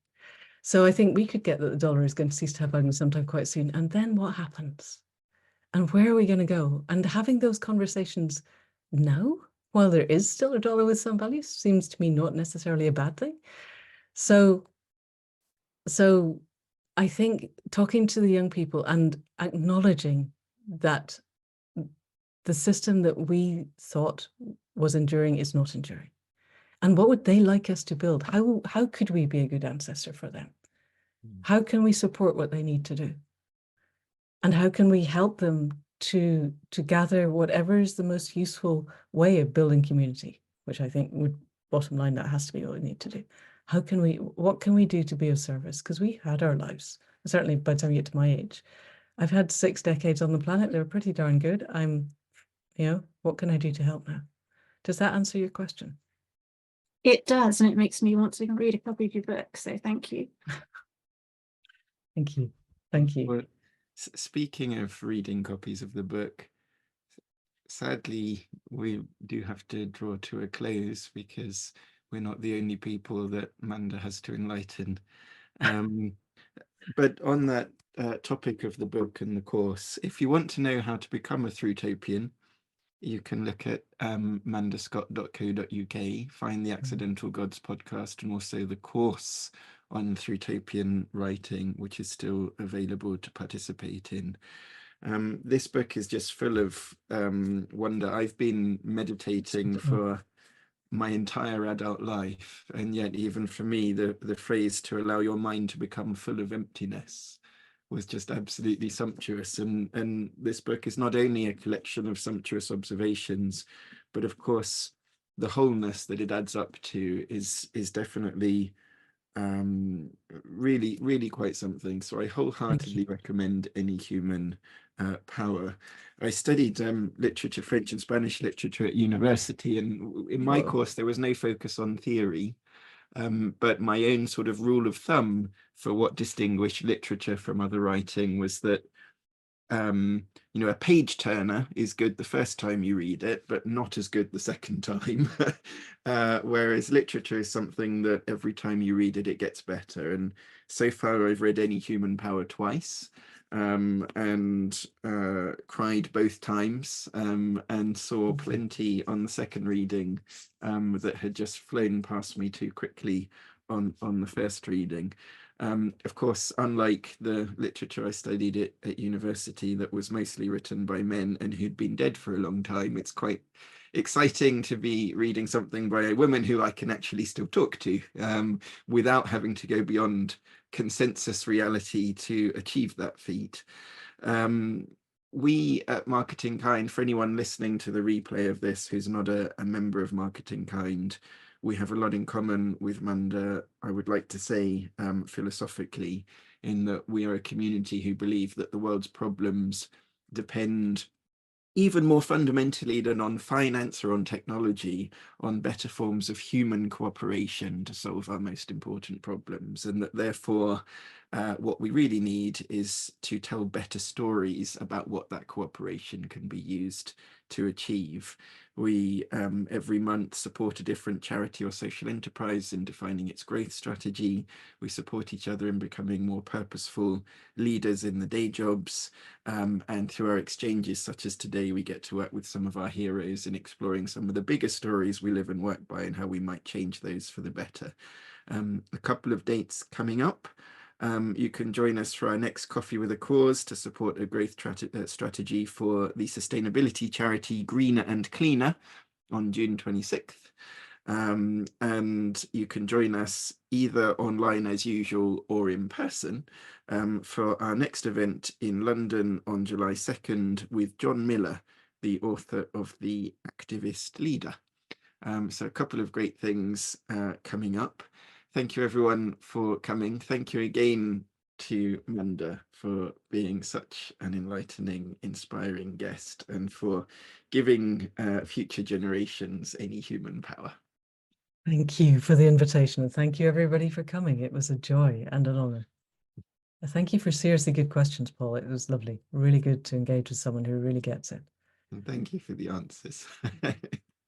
So I think we could get that the dollar is going to cease to have value sometime quite soon. And then what happens? And where are we going to go? And having those conversations now, while there is still a dollar with some value, seems to me not necessarily a bad thing. So I think talking to the young people and acknowledging that the system that we thought was enduring is not enduring. And what would they like us to build? How could we be a good ancestor for them? How can we support what they need to do? And how can we help them to gather whatever is the most useful way of building community, which I think would, bottom line, that has to be what we need to do. What can we do to be of service? Because we had our lives, certainly by the time you get to my age. I've had 6 decades on the planet. They were pretty darn good. What can I do to help now? Does that answer your question? It does, and it makes me want to read a copy of your book, so thank you. Thank you. Thank you. Well, speaking of reading copies of the book, sadly, we do have to draw to a close because we're not the only people that Manda has to enlighten. But on that topic of the book and the course, if you want to know how to become a Thrutopian, you can look at mandascott.co.uk, find the Accidental Gods podcast, and also the course on Thrutopian writing, which is still available to participate in. This book is just full of wonder. I've been meditating for my entire adult life, and yet even for me, the phrase "to allow your mind to become full of emptiness" was just absolutely sumptuous. And this book is not only a collection of sumptuous observations, but of course the wholeness that it adds up to is definitely really quite something. So I wholeheartedly recommend Any Human Power. I studied literature, French and Spanish literature at university, and in my course there was no focus on theory, but my own sort of rule of thumb for what distinguished literature from other writing was that you know, a page turner is good the first time you read it, but not as good the second time. Whereas literature is something that every time you read it, it gets better. And so far, I've read Any Human Power twice, and cried both times, and saw plenty on the second reading that had just flown past me too quickly on the first reading. Of course, unlike the literature I studied at university that was mostly written by men and who'd been dead for a long time, it's quite exciting to be reading something by a woman who I can actually still talk to, without having to go beyond consensus reality to achieve that feat. We at MarketingKind, for anyone listening to the replay of this who's not a member of MarketingKind, we have a lot in common with Manda, I would like to say, philosophically, in that we are a community who believe that the world's problems depend even more fundamentally than on finance or on technology, on better forms of human cooperation to solve our most important problems, and that therefore what we really need is to tell better stories about what that cooperation can be used to achieve. We every month support a different charity or social enterprise in defining its growth strategy. We support each other in becoming more purposeful leaders in the day jobs, and through our exchanges such as today, we get to work with some of our heroes in exploring some of the bigger stories we live and work by and how we might change those for the better. A couple of dates coming up. You can join us for our next Coffee with a Cause to support a growth strategy for the sustainability charity Greener and Cleaner on June 26th. And you can join us either online as usual or in person for our next event in London on July 2nd with John Miller, the author of The Activist Leader. So a couple of great things coming up. Thank you everyone for coming. Thank you again to Manda for being such an enlightening, inspiring guest and for giving future generations any human power. Thank you for the invitation, and thank you everybody for coming. It was a joy and an honor. Thank you for seriously good questions, Paul. It was lovely. Really good to engage with someone who really gets it. And thank you for the answers.